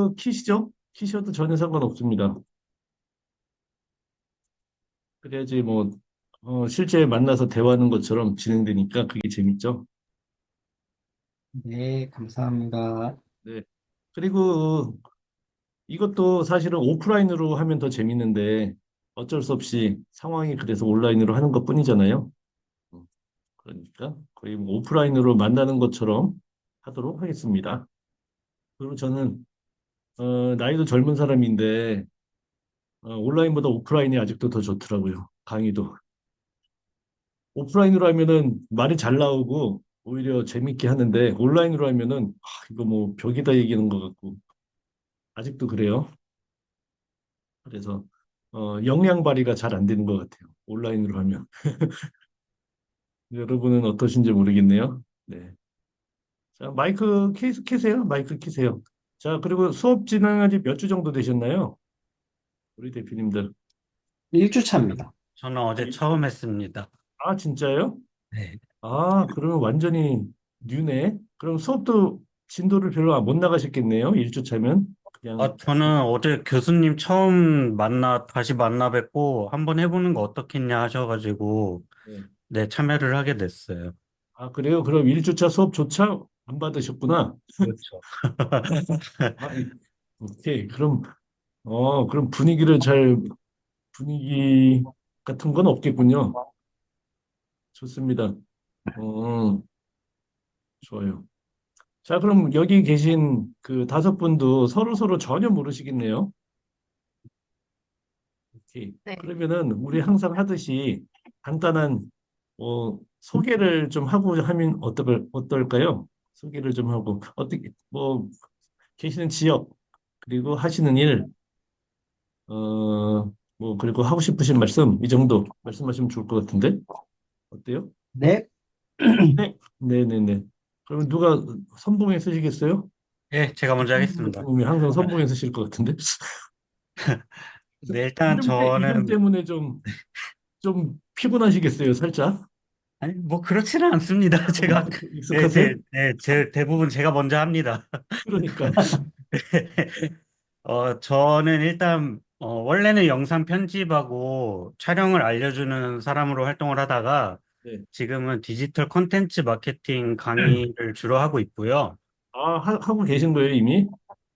마이크 키시죠? 키셔도 전혀 상관없습니다. 그래야지 뭐 실제 만나서 대화하는 것처럼 진행되니까 그게 재밌죠. 네, 감사합니다. 네. 그리고 이것도 사실은 오프라인으로 하면 더 재밌는데 어쩔 수 없이 상황이 그래서 온라인으로 하는 것뿐이잖아요. 그러니까 거의 뭐 오프라인으로 만나는 것처럼 하도록 하겠습니다. 그리고 저는 나이도 젊은 사람인데 온라인보다 오프라인이 아직도 더 좋더라고요. 강의도. 오프라인으로 하면은 말이 잘 나오고 오히려 재밌게 하는데 온라인으로 하면은 이거 뭐 벽에다 얘기하는 것 같고 아직도 그래요. 그래서 역량 발휘가 잘 안 되는 것 같아요. 온라인으로 하면. 여러분은 어떠신지 모르겠네요. 네. 자, 마이크 키세요. 마이크 키세요. 자, 그리고 수업 진행한 지 몇 주 정도 되셨나요? 우리 대표님들. 1주 차입니다. 저는 어제 처음 했습니다. 아, 진짜요? 네. 아, 그러면 완전히 뉴네. 그럼 수업도 진도를 별로 못 나가셨겠네요. 1주 차면. 그냥, 저는 어제 교수님 처음 다시 만나 뵙고 한번 해보는 거 어떻겠냐 하셔가지고, 네. 네, 참여를 하게 됐어요. 아, 그래요? 그럼 1주차 수업조차 안 받으셨구나. 그렇죠. 아, 오케이. 그럼 분위기 같은 건 없겠군요. 좋습니다. 어, 좋아요. 자, 그럼 여기 계신 그 다섯 분도 서로 전혀 모르시겠네요. 오케이. 네. 그러면은 우리 항상 하듯이 간단한 소개를 좀 하고 하면 어떨까요? 소개를 좀 하고 어떻게 뭐 계시는 지역 그리고 하시는 일 뭐 그리고 하고 싶으신 말씀 이 정도 말씀하시면 좋을 것 같은데 어때요? 네, 네, 네네네. 그러면 누가 선봉에 쓰시겠어요? 네, 제가 먼저 선봉 하겠습니다. 대표님이 항상 선봉에 쓰실 것 같은데. 네, 일단 이름 저는, 때문에 좀 피곤하시겠어요, 살짝. 아니, 뭐, 그렇지는 않습니다. 제가, 네, 익숙하세요? 대부분 제가 먼저 합니다. 그러니까. 저는 일단, 원래는 영상 편집하고 촬영을 알려주는 사람으로 활동을 하다가 네. 지금은 디지털 콘텐츠 마케팅 강의를 주로 하고 있고요. 아, 하고 계신 거예요, 이미?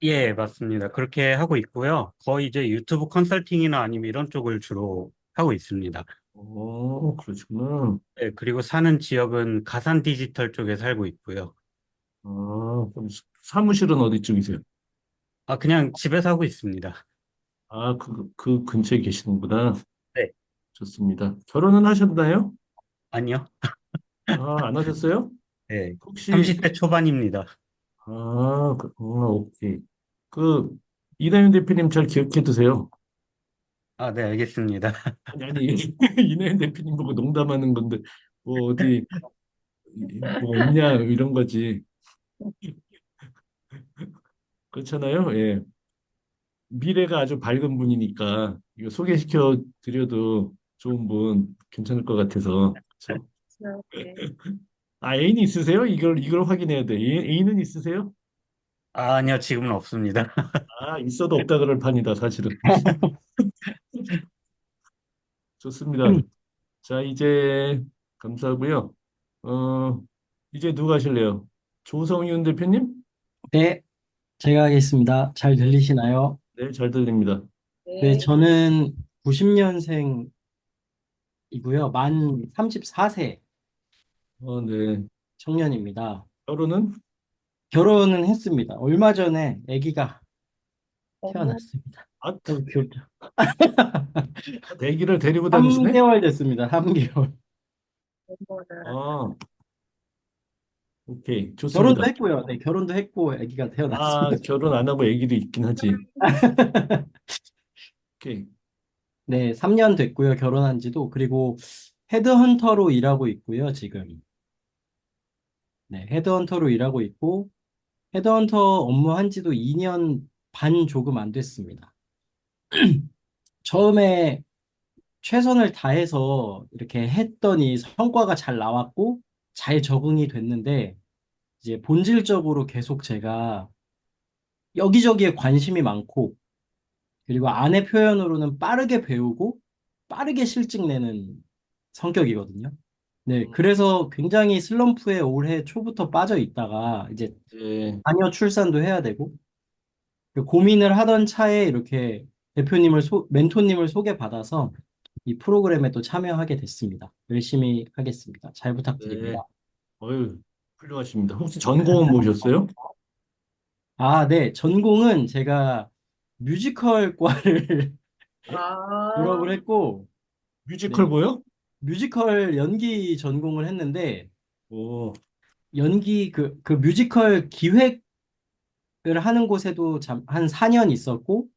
예, 맞습니다. 그렇게 하고 있고요. 거의 이제 유튜브 컨설팅이나 아니면 이런 쪽을 주로 하고 있습니다. 오, 그러시구나. 예, 그리고 사는 지역은 가산 디지털 쪽에 살고 있고요. 아, 그럼 사무실은 어디 쪽이세요? 그냥 집에서 하고 있습니다. 아, 그 근처에 계시는구나. 네. 좋습니다. 결혼은 하셨나요? 아니요. 아, 안 하셨어요? 네. 혹시, 30대 초반입니다. 오케이. 그, 이낙연 대표님 잘 기억해 두세요. 네, 알겠습니다. 아니, 이낙연 대표님 보고 농담하는 건데, 뭐, 어디, 뭐 없냐, 이런 거지. 그렇잖아요? 예. 미래가 아주 밝은 분이니까, 이거 소개시켜 드려도 좋은 분 괜찮을 것 같아서. 그렇죠? 네. 아, 애인이 있으세요? 이걸 확인해야 돼. 애인은 있으세요? 아니요, 지금은 없습니다. 아, 있어도 없다 그럴 판이다, 사실은. 좋습니다. 자, 이제 감사하고요. 어, 이제 누가 하실래요? 조성윤 대표님? 네, 제가 하겠습니다. 잘 들리시나요? 네, 잘 들립니다. 네, 네. 저는 90년생이고요. 만 34세 네. 청년입니다. 결혼은? 결혼은 했습니다. 얼마 전에 아기가 어머, 태어났습니다. 아, 너무 귀엽죠? 대기를 데리고 다니시네? 3개월 됐습니다. 3개월. 어머나. 아, 오케이. 좋습니다. 결혼도 했고요. 네, 결혼도 했고 아기가 아, 태어났습니다. 결혼 안 하고 애기도 있긴 하지. 오케이. 네, 3년 됐고요. 결혼한 지도. 그리고 헤드헌터로 일하고 있고요, 지금. 네, 헤드헌터로 일하고 있고, 헤드헌터 업무 한 지도 2년 반 조금 안 됐습니다. 처음에 최선을 다해서 이렇게 했더니 성과가 잘 나왔고, 잘 적응이 됐는데, 이제 본질적으로 계속 제가 여기저기에 관심이 많고, 그리고 아내 표현으로는 빠르게 배우고, 빠르게 실직 내는 성격이거든요. 네, 그래서 굉장히 슬럼프에 올해 초부터 빠져 있다가, 이제 예, 자녀 출산도 해야 되고, 그 고민을 하던 차에 이렇게 멘토님을 소개받아서 이 프로그램에 또 참여하게 됐습니다. 열심히 하겠습니다. 잘 네. 부탁드립니다. 어유, 훌륭하십니다. 혹시 전공은 뭐셨어요? 아, 네. 전공은 제가 뮤지컬과를 아, 졸업을 했고, 뮤지컬 네. 뭐요? 뮤지컬 연기 전공을 했는데, 오, 그 뮤지컬 기획을 하는 곳에도 한 4년 있었고,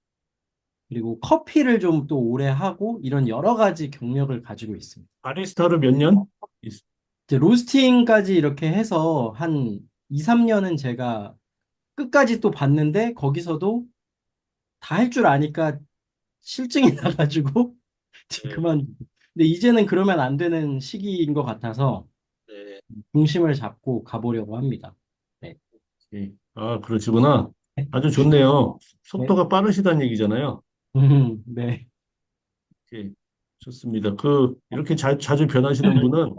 그리고 커피를 좀 또 오래 하고, 이런 여러 가지 경력을 가지고 있습니다. 바리스타로 몇 년? 이제 로스팅까지 이렇게 해서 한 2, 3년은 제가 끝까지 또 봤는데, 거기서도 다 할 줄 아니까 실증이 나가지고, 네, 그만. 근데 이제는 그러면 안 되는 시기인 것 같아서 네. 중심을 잡고 가보려고 합니다. 네. 예. 아, 그러시구나. 네. 아주 좋네요. 네. 속도가 빠르시다는 얘기잖아요. 네. 예, 좋습니다. 이렇게 자주 변하시는 분은,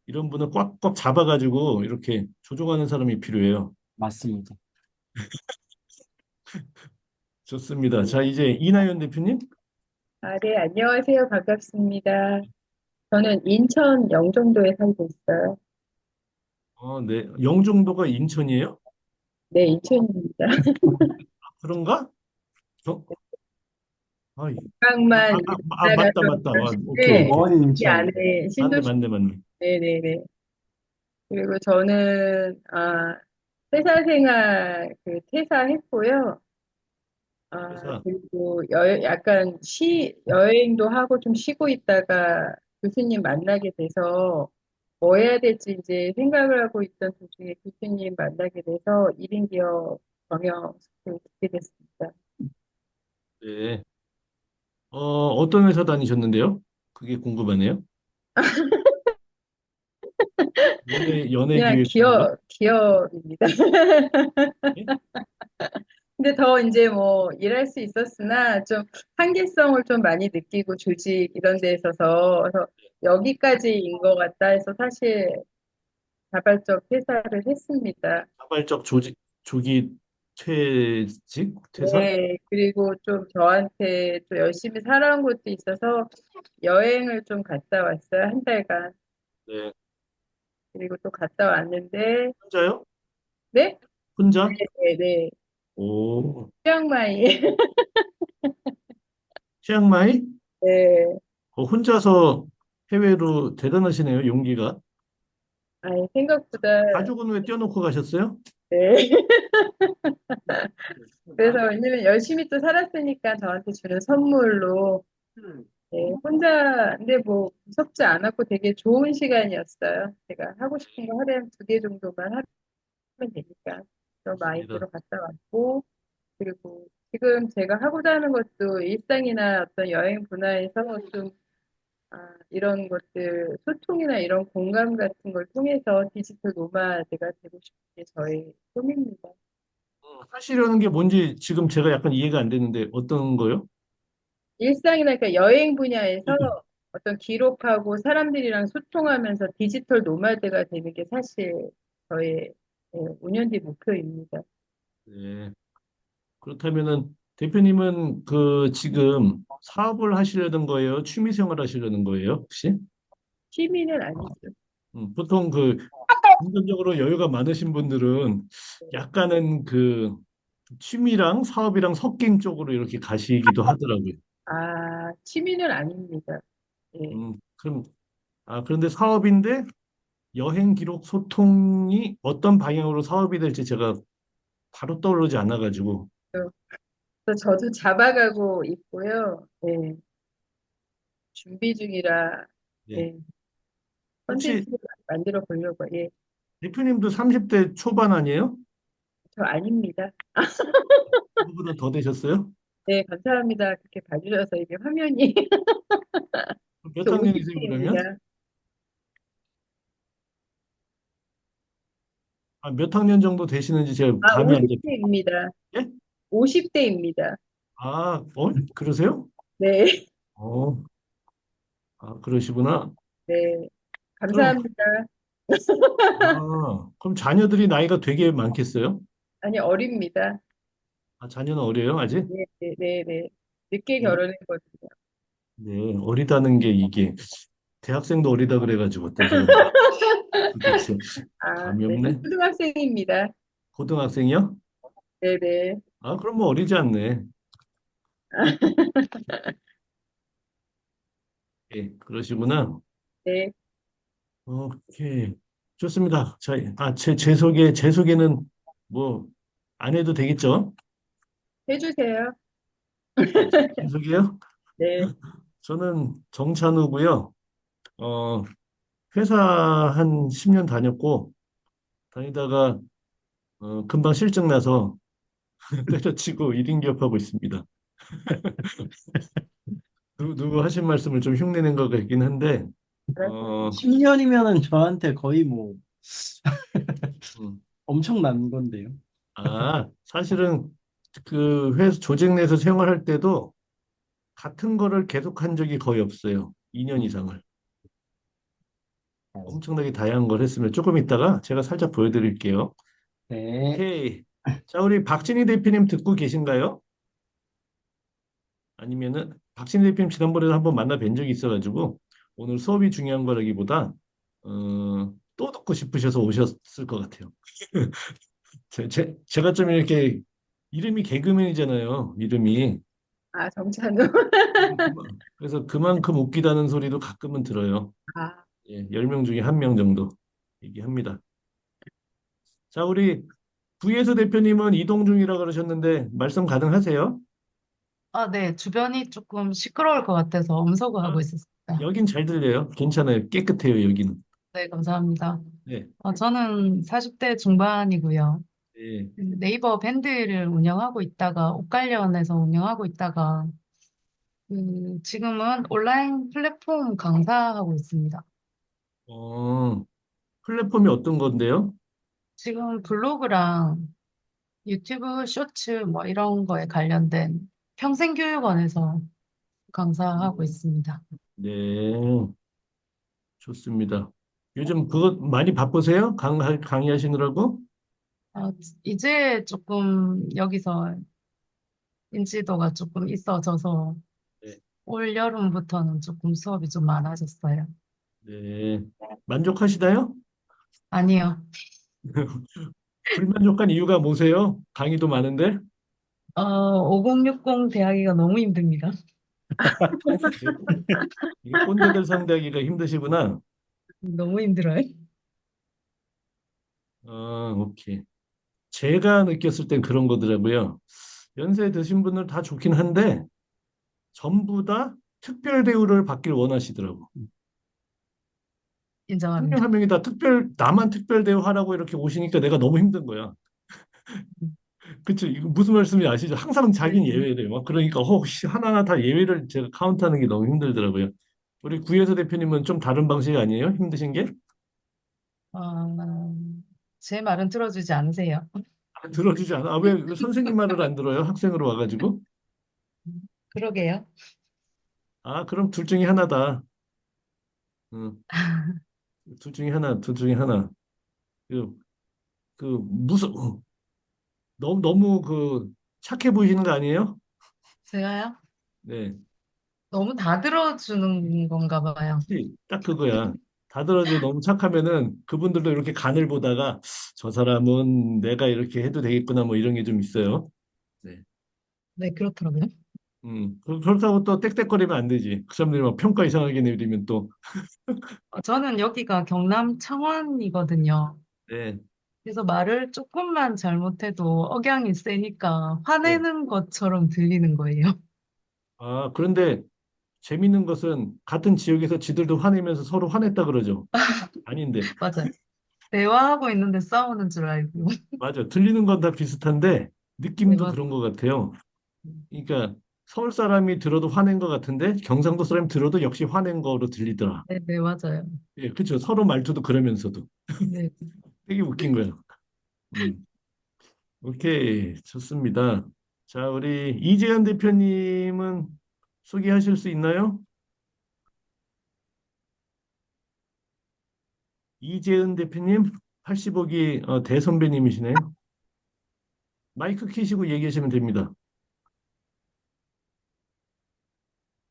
이런 분은 꽉꽉 잡아가지고, 이렇게 조종하는 사람이 필요해요. 맞습니다. 좋습니다. 자, 이제 이나연 대표님? 네, 안녕하세요. 반갑습니다. 저는 인천 영종도에 살고 있어요. 네. 영종도가 인천이에요? 네, 인천입니다. 그런가? 저, 아, 방만 맞다, 지나가서 맞다. 오케이, 네, 오케이. 먼 이 인천. 안에 맞네, 신도시, 맞네, 맞네. 네네네. 그리고 저는, 회사 생활, 퇴사했고요. 회사. 그리고 약간 여행도 하고 좀 쉬고 있다가 교수님 만나게 돼서 뭐 해야 될지 이제 생각을 하고 있던 도중에 교수님 만나게 돼서 1인 기업 경영을 듣게 됐습니다. 네. 어떤 회사 다니셨는데요? 그게 궁금하네요. 그냥 연예기획사인가? 기업입니다. 예? 근데 더 이제 뭐 일할 수 있었으나 좀 한계성을 좀 많이 느끼고 조직 이런 데 있어서 그래서 여기까지인 것 같다 해서 사실 자발적 퇴사를 했습니다. 자발적 조기 퇴사? 네, 그리고 좀 저한테 또 열심히 살아온 것도 있어서 여행을 좀 갔다 왔어요, 한 달간. 네. 그리고 또 갔다 왔는데, 혼자요? 네? 혼자? 네네. 오, 치앙마이. 치앙마이? 네. 혼자서 해외로 대단하시네요, 용기가. 생각보다, 가족은 왜 떼어놓고 가셨어요? 네. 그래서 왜냐면 열심히 또 살았으니까 저한테 주는 선물로, 네, 혼자, 근데 뭐 무섭지 않았고 되게 좋은 시간이었어요. 제가 하고 싶은 거 하루에 2개 정도만 하면 되니까. 그래서 좋습니다. 마인드로 갔다 왔고, 그리고 지금 제가 하고자 하는 것도 일상이나 어떤 여행 문화에서 좀 이런 것들, 소통이나 이런 공감 같은 걸 통해서 디지털 노마드가 되고 싶은 게 저의 꿈입니다. 하시려는 게 뭔지 지금 제가 약간 이해가 안 되는데 어떤 거요? 일상이나 그러니까 여행 분야에서 어떤 기록하고 사람들이랑 소통하면서 디지털 노마드가 되는 게 사실 저의 5년 뒤 목표입니다. 네. 그렇다면은 대표님은 지금 사업을 하시려는 거예요? 취미 생활 하시려는 거예요? 혹시? 취미는 아니죠. 보통 금전적으로 여유가 많으신 분들은 약간은 취미랑 사업이랑 섞인 쪽으로 이렇게 가시기도 하더라고요. 취미는 아닙니다. 예. 그럼, 그런데 사업인데 여행 기록 소통이 어떤 방향으로 사업이 될지 제가 바로 떠오르지 않아가지고. 그래서 저도 잡아가고 있고요. 예. 준비 중이라 예. 예. 혹시 컨텐츠를 만들어 보려고. 예. 대표님도 30대 초반 아니에요? 저 아닙니다. 그거보다 더 되셨어요? 네, 감사합니다. 그렇게 봐주셔서 이게 화면이 몇 저 학년이세요, 그러면? 50대입니다. 몇 학년 정도 되시는지 제가 감이 안 잡혀요. 50대입니다. 예? 50대입니다. 아, 그러세요? 네, 어, 아, 그러시구나. 네. 그럼, 감사합니다. 그럼 자녀들이 나이가 되게 많겠어요? 아니, 어립니다. 아, 자녀는 어려요, 아직? 네, 네, 네, 네. 늦게 어, 결혼했거든요. 네, 어리다는 게 이게, 대학생도 어리다 그래가지고 어떤 사람들 도대체 아, 감이 네. 없네. 초등학생입니다. 고등학생이요? 네, 네. 아, 그럼 뭐 어리지 않네. 예, 그러시구나. 네, 오케이. 좋습니다. 자, 제 소개는 뭐, 안 해도 되겠죠? 해주세요. 제 소개요? 네. 저는 정찬우고요. 어, 회사 한 10년 다녔고, 다니다가, 금방 실증 나서 때려치고 1인 기업하고 있습니다. 누구 하신 말씀을 좀 흉내낸 것 같긴 한데, 어, 10년이면은 저한테 거의 뭐 음, 엄청난 건데요. 사실은 그 회사 조직 내에서 생활할 때도 같은 거를 계속 한 적이 거의 없어요. 2년 이상을. 엄청나게 다양한 걸 했으면 조금 있다가 제가 살짝 보여드릴게요. 네. 오케이. 자, 우리 박진희 대표님 듣고 계신가요? 아니면은 박진희 대표님 지난번에도 한번 만나 뵌 적이 있어가지고 오늘 수업이 중요한 거라기보다 또 듣고 싶으셔서 오셨을 것 같아요. 제가 좀 이렇게 이름이 개그맨이잖아요. 이름이. 아, 정찬우. 그래서 그만큼 웃기다는 소리도 가끔은 들어요. 아, 예, 10명 중에 1명 정도 얘기합니다. 자, 우리 부예수 대표님은 이동 중이라 그러셨는데 말씀 가능하세요? 아, 네. 주변이 조금 시끄러울 것 같아서 엄서구하고 아, 있었습니다. 여긴 잘 들려요. 괜찮아요. 깨끗해요, 여기는. 네, 감사합니다. 네. 저는 40대 중반이고요. 네. 네이버 밴드를 운영하고 있다가, 옷 관련해서 운영하고 있다가, 지금은 온라인 플랫폼 강사하고 있습니다. 어, 플랫폼이 어떤 건데요? 지금 블로그랑 유튜브 쇼츠 뭐 이런 거에 관련된 평생교육원에서 강사하고 있습니다. 네, 좋습니다. 요즘 그거 많이 바쁘세요? 강의하시느라고? 어, 이제 조금 여기서 인지도가 조금 있어져서 네. 올 여름부터는 조금 수업이 좀 많아졌어요. 네. 만족하시나요? 아니요. 불만족한 이유가 뭐세요? 강의도 많은데? 5060 대하기가 너무 힘듭니다. 이게 이게 꼰대들 상대하기가 힘드시구나. 너무 힘들어요. 오케이. 제가 느꼈을 땐 그런 거더라고요. 연세 드신 분들 다 좋긴 한데 전부 다 특별 대우를 받길 원하시더라고. 한 명 인정합니다. 한 명이 다 나만 특별 대우하라고 이렇게 오시니까 내가 너무 힘든 거야. 그쵸? 이거 무슨 말씀인지 아시죠? 항상 자기는 네. 예외래요. 막 그러니까 혹시 하나하나 다 예외를 제가 카운트하는 게 너무 힘들더라고요. 우리 구혜서 대표님은 좀 다른 방식 아니에요? 힘드신 게? 어, 제 말은 들어주지 않으세요. 들어주지 않아. 왜 선생님 말을 안 들어요? 학생으로 와가지고? 그러게요. 그럼 둘 중에 하나다. 응, 둘 중에 하나. 그, 무슨, 너무 착해 보이시는 거 아니에요? 제가요? 네. 너무 다 들어주는 건가 봐요. 그치? 딱 그거야. 다 들어줘 너무 착하면은 그분들도 이렇게 간을 보다가 저 사람은 내가 이렇게 해도 되겠구나 뭐 이런 게 좀 있어요. 네. 네, 그렇더라고요. 그렇다고 또 땡땡거리면 안 되지. 그 사람들이 막 평가 이상하게 내리면 또, 저는 여기가 경남 창원이거든요. 네, 그래서 말을 조금만 잘못해도 억양이 세니까 네. 화내는 것처럼 들리는 거예요. 그런데 재밌는 것은 같은 지역에서 지들도 화내면서 서로 화냈다 그러죠. 아닌데. 맞아요. 대화하고 있는데 싸우는 줄 알고. 맞아. 들리는 건 다 비슷한데 네, 느낌도 맞아요. 그런 것 같아요. 그러니까 서울 사람이 들어도 화낸 것 같은데 경상도 사람이 들어도 역시 화낸 거로 들리더라. 네, 네, 맞아요. 예, 그렇죠. 서로 말투도 그러면서도 네. 되게 웃긴 거예요. 음, 오케이, 좋습니다. 자, 우리 이재현 대표님은 소개하실 수 있나요? 이재은 대표님, 85기 대선배님이시네요. 마이크 켜시고 얘기하시면 됩니다.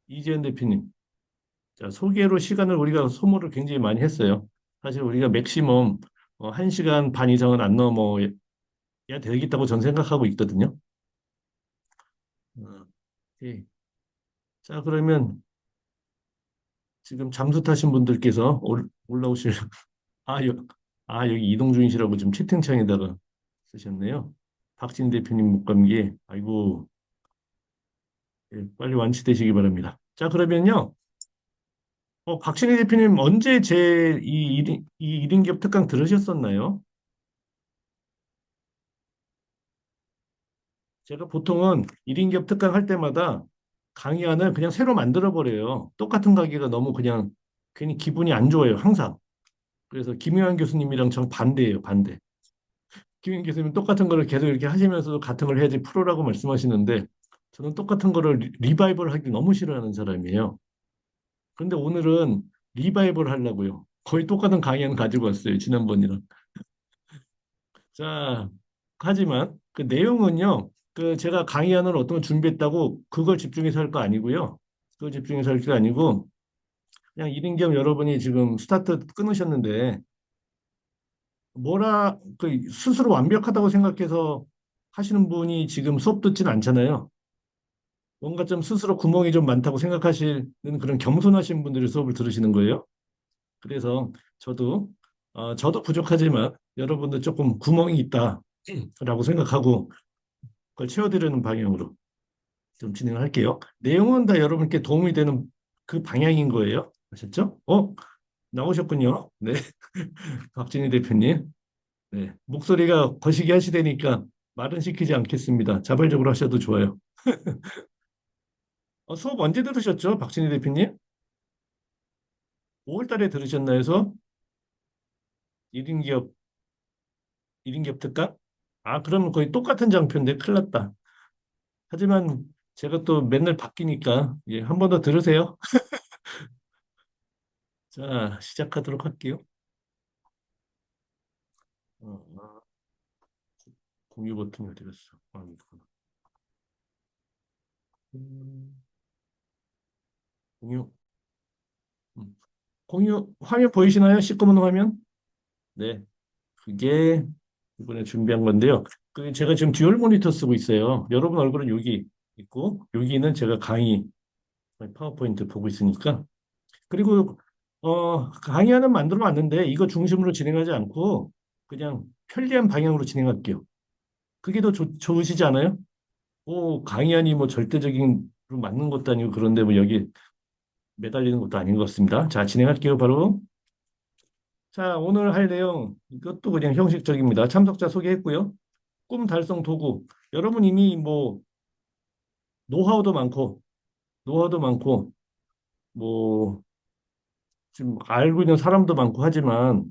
이재은 대표님. 자, 소개로 시간을 우리가 소모를 굉장히 많이 했어요. 사실 우리가 맥시멈 1시간 반 이상은 안 넘어야 되겠다고 전 생각하고 있거든요. 어, 예. 자, 그러면 지금 잠수 타신 분들께서 올라오실, 아, 여기 이동 중이시라고 지금 채팅창에다가 쓰셨네요. 박진 대표님 목감기, 아이고, 예, 빨리 완치되시기 바랍니다. 자, 그러면요. 박신희 대표님 언제 제 이 1인 기업 특강 들으셨었나요? 제가 보통은 1인 기업 특강 할 때마다 강의안을 그냥 새로 만들어 버려요. 똑같은 강의가 너무 그냥 괜히 기분이 안 좋아요, 항상. 그래서 김효한 교수님이랑 정 반대예요, 반대. 김효한 교수님 똑같은 거를 계속 이렇게 하시면서도 같은 걸 해야지 프로라고 말씀하시는데 저는 똑같은 거를 리바이벌 하기 너무 싫어하는 사람이에요. 근데 오늘은 리바이벌 하려고요. 거의 똑같은 강의안 가지고 왔어요, 지난번이랑. 자, 하지만 그 내용은요, 그 제가 강의안을 어떤 걸 준비했다고 그걸 집중해서 할 거 아니고요. 그걸 집중해서 할 게 아니고, 그냥 이인겸 여러분이 지금 스타트 끊으셨는데, 그 스스로 완벽하다고 생각해서 하시는 분이 지금 수업 듣진 않잖아요. 뭔가 좀 스스로 구멍이 좀 많다고 생각하시는 그런 겸손하신 분들이 수업을 들으시는 거예요. 그래서 저도 부족하지만 여러분도 조금 구멍이 있다라고 생각하고 그걸 채워드리는 방향으로 좀 진행을 할게요. 내용은 다 여러분께 도움이 되는 그 방향인 거예요. 아셨죠? 나오셨군요. 네. 박진희 대표님. 네. 목소리가 거시기 하시다니까 말은 시키지 않겠습니다. 자발적으로 하셔도 좋아요. 수업 언제 들으셨죠? 박진희 대표님? 5월 달에 들으셨나 해서 1인 기업, 1인 기업 특강? 그러면 거의 똑같은 장표인데 큰일 났다. 하지만 제가 또 맨날 바뀌니까 예, 한 번 더 들으세요. 자, 시작하도록 할게요. 어, 어, 공유 버튼이 어디 갔어? 이거구나. 음, 공유. 음. 공유 화면 보이시나요? 시꺼먼 화면? 네. 그게 이번에 준비한 건데요. 그 제가 지금 듀얼 모니터 쓰고 있어요. 여러분 얼굴은 여기 있고 여기는 제가 강의 파워포인트 보고 있으니까. 그리고 강의하는 만들어 왔는데 이거 중심으로 진행하지 않고 그냥 편리한 방향으로 진행할게요. 그게 더 좋으시지 않아요? 강의안이 뭐 절대적인 맞는 것도 아니고 그런데 뭐 여기 매달리는 것도 아닌 것 같습니다. 자, 진행할게요, 바로. 자, 오늘 할 내용, 이것도 그냥 형식적입니다. 참석자 소개했고요. 꿈 달성 도구. 여러분 이미 뭐, 노하우도 많고, 노하우도 많고, 뭐, 지금 알고 있는 사람도 많고 하지만,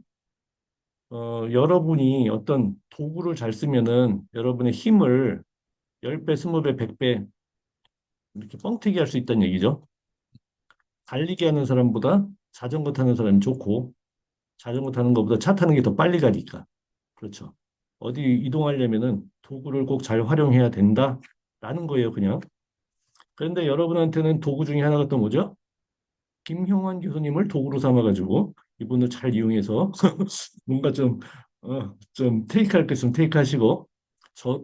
여러분이 어떤 도구를 잘 쓰면은 여러분의 힘을 10배, 20배, 100배 이렇게 뻥튀기 할 수 있다는 얘기죠. 달리기 하는 사람보다 자전거 타는 사람이 좋고, 자전거 타는 것보다 차 타는 게 더 빨리 가니까. 그렇죠. 어디 이동하려면은 도구를 꼭 잘 활용해야 된다라는 거예요, 그냥. 그런데 여러분한테는 도구 중에 하나가 또 뭐죠? 김형환 교수님을 도구로 삼아가지고 이분을 잘 이용해서 뭔가 좀 테이크할 거 있으면 테이크하시고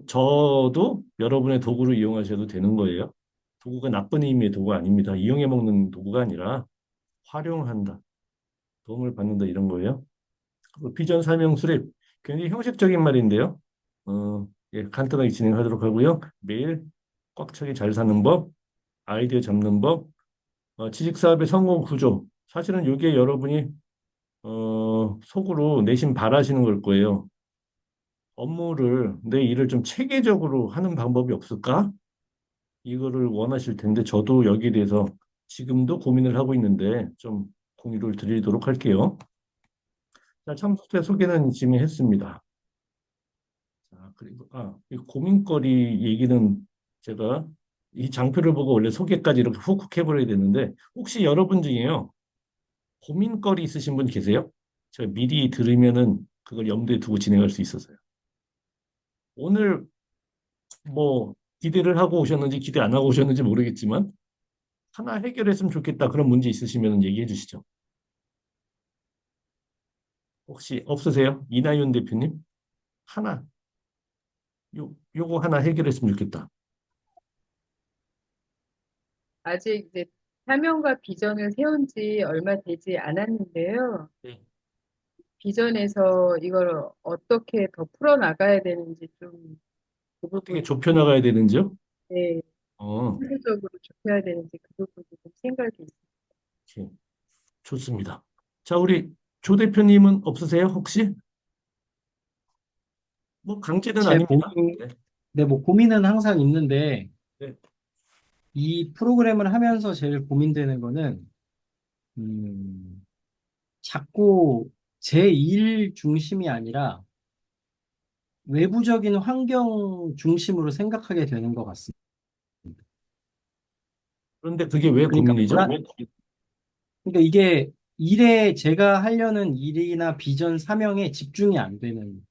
저도 여러분의 도구를 이용하셔도 되는 거예요. 도구가 나쁜 의미의 도구가 아닙니다. 이용해 먹는 도구가 아니라 활용한다, 도움을 받는다 이런 거예요. 비전 설명 수립 굉장히 형식적인 말인데요. 예, 간단하게 진행하도록 하고요. 매일 꽉 차게 잘 사는 법, 아이디어 잡는 법, 지식 사업의 성공 구조. 사실은 이게 여러분이 속으로 내심 바라시는 걸 거예요. 내 일을 좀 체계적으로 하는 방법이 없을까? 이거를 원하실 텐데 저도 여기에 대해서 지금도 고민을 하고 있는데 좀 공유를 드리도록 할게요. 자, 참석자 소개는 지금 했습니다. 자, 그리고 이 고민거리 얘기는 제가 이 장표를 보고 원래 소개까지 이렇게 훅훅 해버려야 되는데 혹시 여러분 중에요 고민거리 있으신 분 계세요? 제가 미리 들으면은 그걸 염두에 두고 진행할 수 있어서요. 오늘 뭐 기대를 하고 오셨는지 기대 안 하고 오셨는지 모르겠지만 하나 해결했으면 좋겠다 그런 문제 있으시면 얘기해 주시죠. 혹시 없으세요? 이나윤 대표님 하나 요거 하나 해결했으면 좋겠다. 아직 이제 사명과 비전을 세운 지 얼마 되지 않았는데요. 네. 비전에서 이걸 어떻게 더 풀어나가야 되는지 좀 그 어떻게 부분, 좁혀 나가야 되는지요? 네, 어, 세부적으로 좁혀야 되는지 그 부분이 좀 생각이 있어요. 오케이. 좋습니다. 자, 우리 조 대표님은 없으세요? 혹시? 뭐 강제는 제 아닙니다. 고민, 네. 네, 뭐 고민은 항상 있는데 네. 이 프로그램을 하면서 제일 고민되는 거는 자꾸 제 일 중심이 아니라 외부적인 환경 중심으로 생각하게 되는 것 같습니다. 그런데 그게 왜 그러니까 고민이죠? 뭐라, 그러니까 이게 일에 제가 하려는 일이나 비전 사명에 집중이 안 되는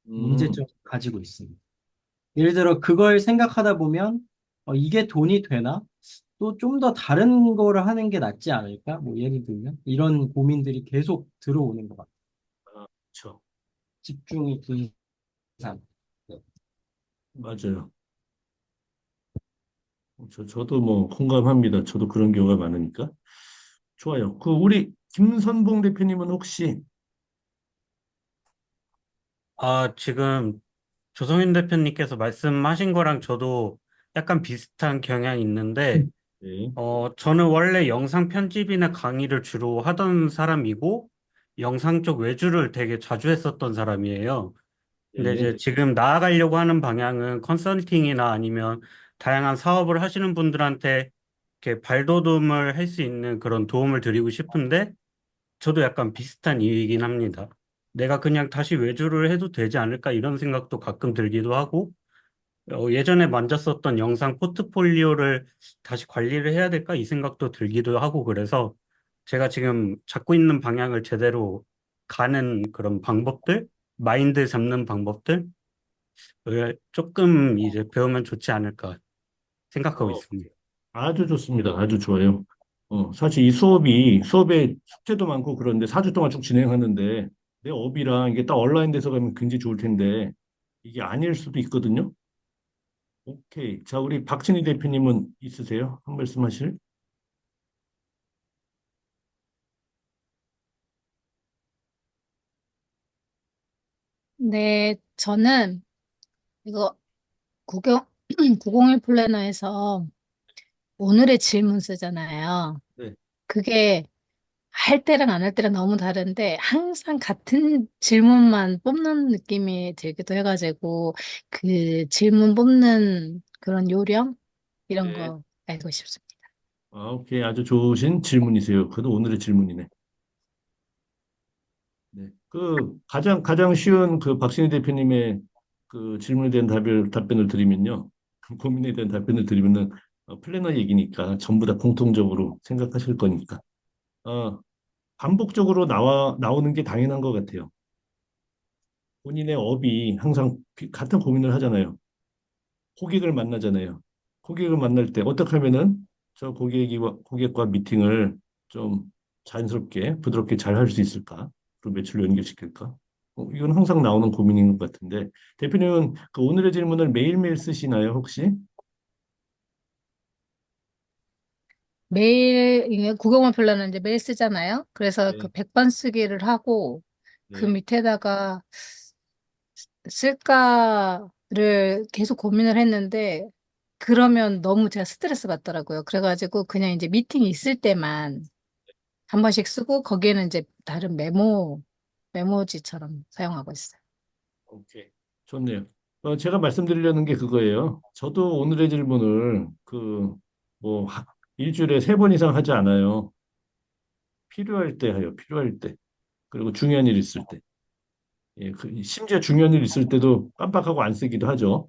음, 문제점을 가지고 있습니다. 예를 들어 그걸 생각하다 보면 이게 돈이 되나? 또 좀 더 다른 거를 하는 게 낫지 않을까? 뭐 예를 들면 이런 고민들이 계속 들어오는 것 같아요. 아, 그렇죠. 집중이 분산. 네. 맞아요. 저도 뭐 공감합니다. 저도 그런 경우가 많으니까. 좋아요. 그 우리 김선봉 대표님은 혹시 지금 조성윤 대표님께서 말씀하신 거랑 저도 약간 비슷한 경향이 있는데, 네, 저는 원래 영상 편집이나 강의를 주로 하던 사람이고, 영상 쪽 외주를 되게 자주 했었던 사람이에요. 근데 네, 이제 지금 나아가려고 하는 방향은 컨설팅이나 아니면 다양한 사업을 하시는 분들한테 이렇게 발돋움을 할 수 있는 그런 도움을 드리고 싶은데, 저도 약간 비슷한 이유이긴 합니다. 내가 그냥 다시 외주를 해도 되지 않을까 이런 생각도 가끔 들기도 하고, 예전에 만졌었던 영상 포트폴리오를 다시 관리를 해야 될까 이 생각도 들기도 하고 그래서 제가 지금 잡고 있는 방향을 제대로 가는 그런 방법들, 마인드 잡는 방법들을 조금 이제 배우면 좋지 않을까 생각하고 어, 있습니다. 아주 좋습니다. 아주 좋아요. 사실 이 수업에 숙제도 많고 그런데 4주 동안 쭉 진행하는데 내 업이랑 이게 딱 온라인 돼서 가면 굉장히 좋을 텐데 이게 아닐 수도 있거든요. 오케이. 자, 우리 박진희 대표님은 있으세요? 한 말씀 하실? 네, 저는 이거 구경, 901 플래너에서 오늘의 질문 쓰잖아요. 네. 그게 할 때랑 안 할 때랑 너무 다른데 항상 같은 질문만 뽑는 느낌이 들기도 해가지고 그 질문 뽑는 그런 요령 이런 네. 거 알고 싶습니다. 오케이. 아주 좋으신 질문이세요. 그도 오늘의 질문이네. 네. 그 가장 쉬운 그 박신희 대표님의 그 질문에 대한 답변을 드리면요. 그 고민에 대한 답변을 드리면은 플래너 얘기니까 전부 다 공통적으로 생각하실 거니까. 어, 반복적으로 나오는 게 당연한 것 같아요. 본인의 업이 항상 같은 고민을 하잖아요. 고객을 만나잖아요. 고객을 만날 때 어떻게 하면은 저 고객과 미팅을 좀 자연스럽게 부드럽게 잘 할 수 있을까? 그리고 매출로 연결시킬까? 이건 항상 나오는 고민인 것 같은데 대표님은 그 오늘의 질문을 매일매일 쓰시나요, 혹시? 매일 이게 구경만 별로는 이제 매일 쓰잖아요. 그래서 그 네, 100번 쓰기를 하고 그 네. 밑에다가 쓸까를 계속 고민을 했는데 그러면 너무 제가 스트레스 받더라고요. 그래가지고 그냥 이제 미팅 있을 때만 한 번씩 쓰고 거기에는 이제 다른 메모지처럼 사용하고 있어요. 오케이. 좋네요. 제가 말씀드리려는 게 그거예요. 저도 오늘의 질문을 뭐 일주일에 3번 이상 하지 않아요. 필요할 때 해요. 필요할 때. 그리고 중요한 일 있을 때. 예, 심지어 중요한 일 있을 때도 깜빡하고 안 쓰기도 하죠.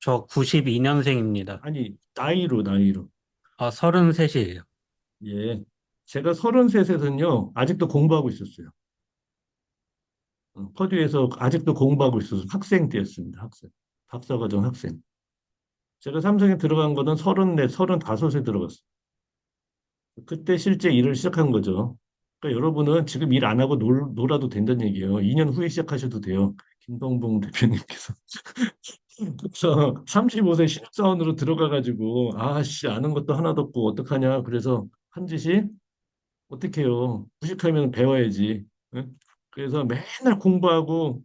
저 92년생입니다. 아니, 나이로. 아, 33이에요. 예. 제가 33에서는요, 아직도 공부하고 있었어요. 퍼듀에서 아직도 공부하고 있어서 학생 때였습니다. 학생. 박사과정 학생. 제가 삼성에 들어간 거는 34, 35에 들어갔어요. 그때 실제 일을 시작한 거죠. 그러니까 여러분은 지금 일 안 하고 놀아도 된다는 얘기예요. 2년 후에 시작하셔도 돼요. 김동봉 대표님께서. 그래서 35세 신입사원으로 들어가가지고, 아씨, 아는 것도 하나도 없고, 어떡하냐. 그래서 한 짓이, 어떡해요. 무식하면 배워야지. 응? 그래서 맨날 공부하고,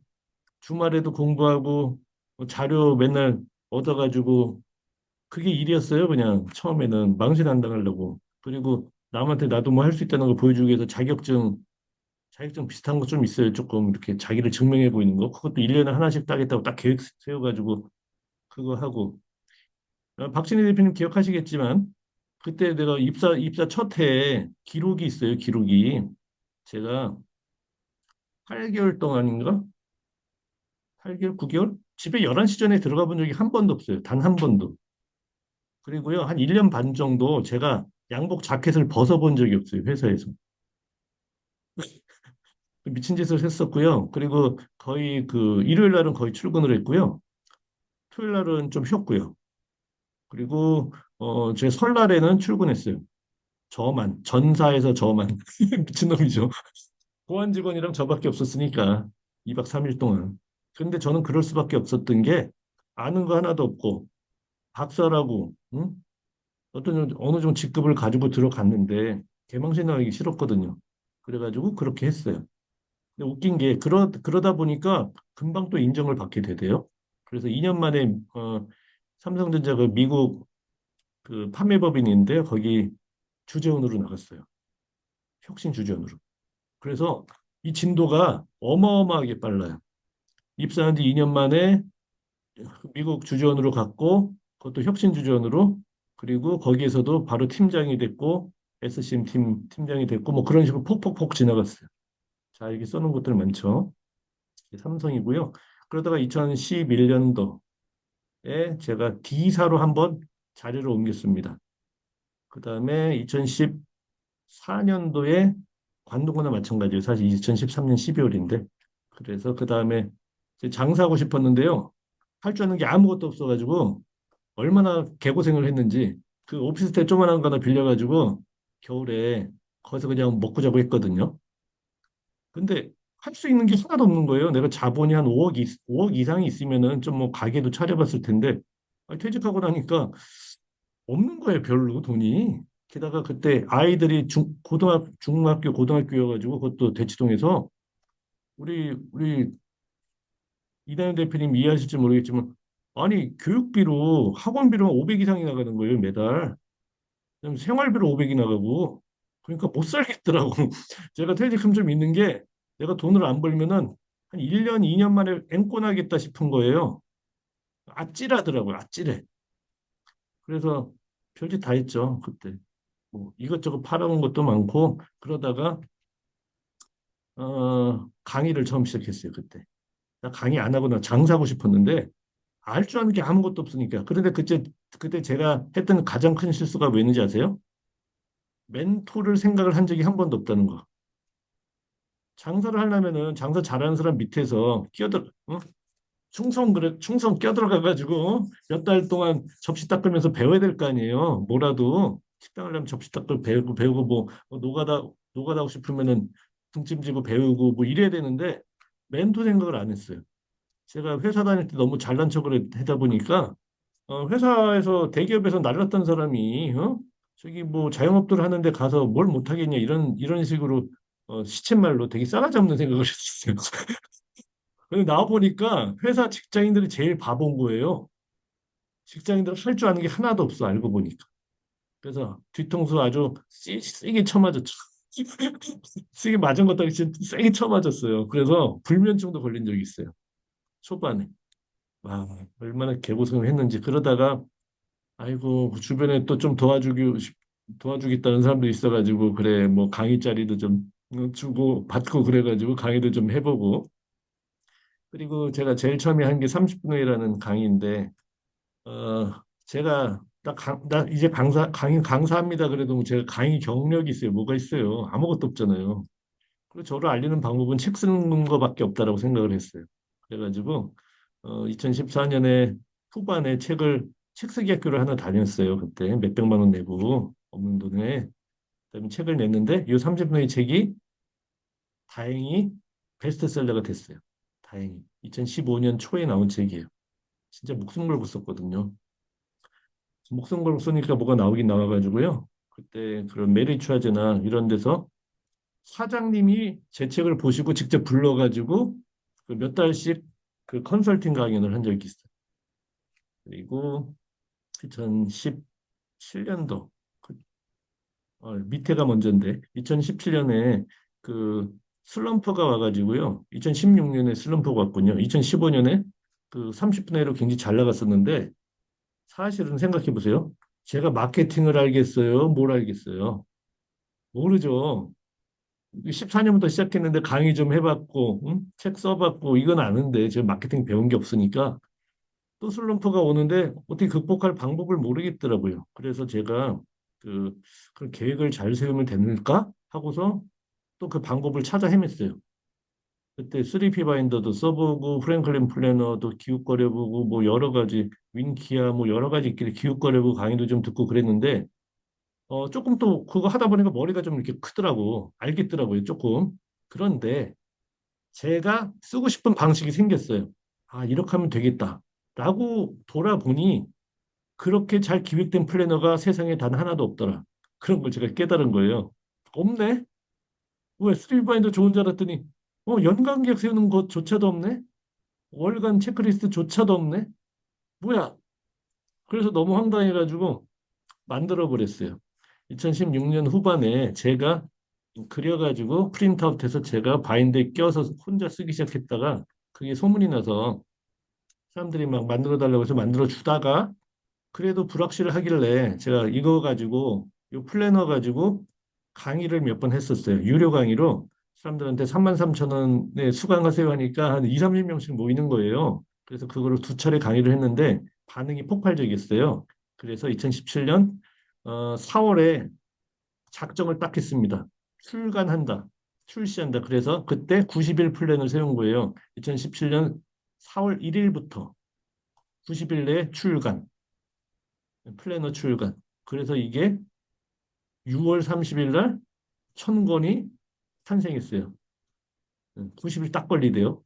주말에도 공부하고, 뭐 자료 맨날 얻어가지고, 그게 일이었어요. 그냥 처음에는 망신 안 당하려고. 그리고 남한테 나도 뭐 할 수 있다는 걸 보여주기 위해서 자격증 비슷한 거 좀 있어요. 조금 이렇게 자기를 증명해 보이는 거. 그것도 1년에 하나씩 따겠다고 딱 계획 세워가지고 그거 하고. 박진희 대표님 기억하시겠지만 그때 내가 입사 첫 해에 기록이 있어요. 기록이. 제가 8개월 동안인가? 8개월, 9개월? 집에 11시 전에 들어가 본 적이 한 번도 없어요. 단 한 번도. 그리고요, 한 1년 반 정도 제가 양복 자켓을 벗어본 적이 없어요, 회사에서. 미친 짓을 했었고요. 그리고 거의 그 일요일 날은 거의 출근을 했고요. 토요일 날은 좀 쉬었고요. 그리고 제 설날에는 출근했어요. 전사에서 저만. 미친놈이죠. 보안 직원이랑 저밖에 없었으니까 2박 3일 동안. 근데 저는 그럴 수밖에 없었던 게 아는 거 하나도 없고 박사라고 응? 어느 정도 직급을 가지고 들어갔는데 개망신하기 싫었거든요. 그래가지고 그렇게 했어요. 근데 웃긴 게 그러다 보니까 금방 또 인정을 받게 되대요. 그래서 2년 만에 삼성전자 그 미국 그 판매법인인데 거기 주재원으로 나갔어요. 혁신 주재원으로. 그래서 이 진도가 어마어마하게 빨라요. 입사한 지 2년 만에 미국 주재원으로 갔고 그것도 혁신 주재원으로 그리고 거기에서도 바로 팀장이 됐고 SCM 팀장이 됐고 뭐 그런 식으로 폭폭폭 지나갔어요. 자, 여기 써놓은 것들 많죠. 이게 삼성이고요. 그러다가 2011년도에 제가 D사로 한번 자리를 옮겼습니다. 그 다음에 2014년도에 관동구나 마찬가지예요. 사실 2013년 12월인데. 그래서 그 다음에 장사하고 싶었는데요. 할 줄 아는 게 아무것도 없어가지고 얼마나 개고생을 했는지 그 오피스텔 조그만한 거 하나 빌려가지고 겨울에 거기서 그냥 먹고 자고 했거든요. 근데 할 수 있는 게 하나도 없는 거예요. 내가 자본이 한 5억 이상이 있으면은 좀 뭐 가게도 차려봤을 텐데 퇴직하고 나니까 없는 거예요. 별로 돈이. 게다가 그때 아이들이 중학교, 고등학교여가지고 그것도 대치동에서 우리 이다현 대표님 이해하실지 모르겠지만 아니 교육비로 학원비로 500 이상이 나가는 거예요 매달. 그다음에 생활비로 500이 나가고 그러니까 못 살겠더라고. 제가 퇴직금 좀 있는 게 내가 돈을 안 벌면은 한 1년, 2년 만에 앵꼬나겠다 싶은 거예요. 아찔하더라고요. 아찔해. 그래서 별짓 다 했죠. 그때. 뭐 이것저것 팔아온 것도 많고 그러다가 강의를 처음 시작했어요. 그때. 나 강의 안 하고 나 장사하고 싶었는데 알 줄 아는 게 아무것도 없으니까. 그런데 그때 제가 했던 가장 큰 실수가 뭐였는지 아세요? 멘토를 생각을 한 적이 한 번도 없다는 거. 장사를 하려면은 장사 잘하는 사람 밑에서 충성 껴들어가가지고 몇 달 동안 접시 닦으면서 배워야 될 거 아니에요. 뭐라도 식당 하려면 접시 닦고 배우고 뭐 노가다 하고 싶으면은 등짐지고 배우고 뭐 이래야 되는데 멘토 생각을 안 했어요. 제가 회사 다닐 때 너무 잘난 척을 하다 보니까 회사에서 대기업에서 날랐던 사람이 저기 뭐 자영업들 하는데 가서 뭘 못하겠냐 이런 식으로 시쳇말로 되게 싸가지 없는 생각을 했었어요. 근데 나와 보니까 회사 직장인들이 제일 바본 거예요. 직장인들 할 줄 아는 게 하나도 없어 알고 보니까. 그래서 뒤통수 아주 세게 쳐맞았죠. 세게 맞은 것도 아니고 진짜 세게 쳐맞았어요. 그래서 불면증도 걸린 적이 있어요. 초반에. 와, 얼마나 개고생을 했는지. 그러다가 아이고 그 주변에 또 좀 도와주겠다는 사람도 있어가지고 그래 뭐 강의 자리도 좀 주고 받고 그래가지고 강의도 좀 해보고 그리고 제가 제일 처음에 한 게 30분회라는 강의인데 제가 나 이제 강사합니다. 그래도 뭐 제가 강의 경력이 있어요. 뭐가 있어요? 아무것도 없잖아요. 그리고 저를 알리는 방법은 책 쓰는 거밖에 없다라고 생각을 했어요. 그래가지고 2014년에 후반에 책 쓰기 학교를 하나 다녔어요. 그때 몇백만 원 내고 없는 돈에 그다음에 책을 냈는데 이 30분의 책이 다행히 베스트셀러가 됐어요. 다행히 2015년 초에 나온 책이에요. 진짜 목숨 걸고 썼거든요. 목숨 걸고 쓰니까 뭐가 나오긴 나와가지고요. 그때 그런 메리츠화재나 이런 데서 사장님이 제 책을 보시고 직접 불러가지고 그 몇 달씩 그 컨설팅 강연을 한 적이 있어요. 그리고 2017년도 밑에가 먼저인데 2017년에 그 슬럼프가 와가지고요. 2016년에 슬럼프가 왔군요. 2015년에 그 30분의 1로 굉장히 잘 나갔었는데 사실은 생각해 보세요. 제가 마케팅을 알겠어요? 뭘 알겠어요? 모르죠. 14년부터 시작했는데 강의 좀 해봤고, 응? 책 써봤고, 이건 아는데 제가 마케팅 배운 게 없으니까 또 슬럼프가 오는데 어떻게 극복할 방법을 모르겠더라고요. 그래서 제가 그, 그 계획을 잘 세우면 되는가 하고서 또 그 방법을 찾아 헤맸어요. 그때 3P 바인더도 써보고 프랭클린 플래너도 기웃거려보고 뭐 여러 가지 윈키야 뭐 여러 가지 있길래 기웃거려보고 강의도 좀 듣고 그랬는데 조금 또 그거 하다 보니까 머리가 좀 이렇게 크더라고 알겠더라고요 조금. 그런데 제가 쓰고 싶은 방식이 생겼어요. 아 이렇게 하면 되겠다라고 돌아보니 그렇게 잘 기획된 플래너가 세상에 단 하나도 없더라. 그런 걸 제가 깨달은 거예요. 없네? 왜 스트리트바인더 좋은 줄 알았더니 연간 계획 세우는 것조차도 없네? 월간 체크리스트조차도 없네? 뭐야? 그래서 너무 황당해가지고 만들어 버렸어요. 2016년 후반에 제가 그려가지고 프린트아웃해서 제가 바인더에 껴서 혼자 쓰기 시작했다가 그게 소문이 나서 사람들이 막 만들어 달라고 해서 만들어 주다가 그래도 불확실하길래 제가 이거 가지고 이 플래너 가지고 강의를 몇 번 했었어요. 유료 강의로 사람들한테 33,000원에 수강하세요 하니까 한 2, 30명씩 모이는 거예요. 그래서 그거를 두 차례 강의를 했는데 반응이 폭발적이었어요. 그래서 2017년 4월에 작정을 딱 했습니다. 출간한다. 출시한다. 그래서 그때 90일 플랜을 세운 거예요. 2017년 4월 1일부터 90일 내에 출간. 플래너 출간. 그래서 이게 6월 30일 날 1000권이 탄생했어요. 90일 딱 걸리대요.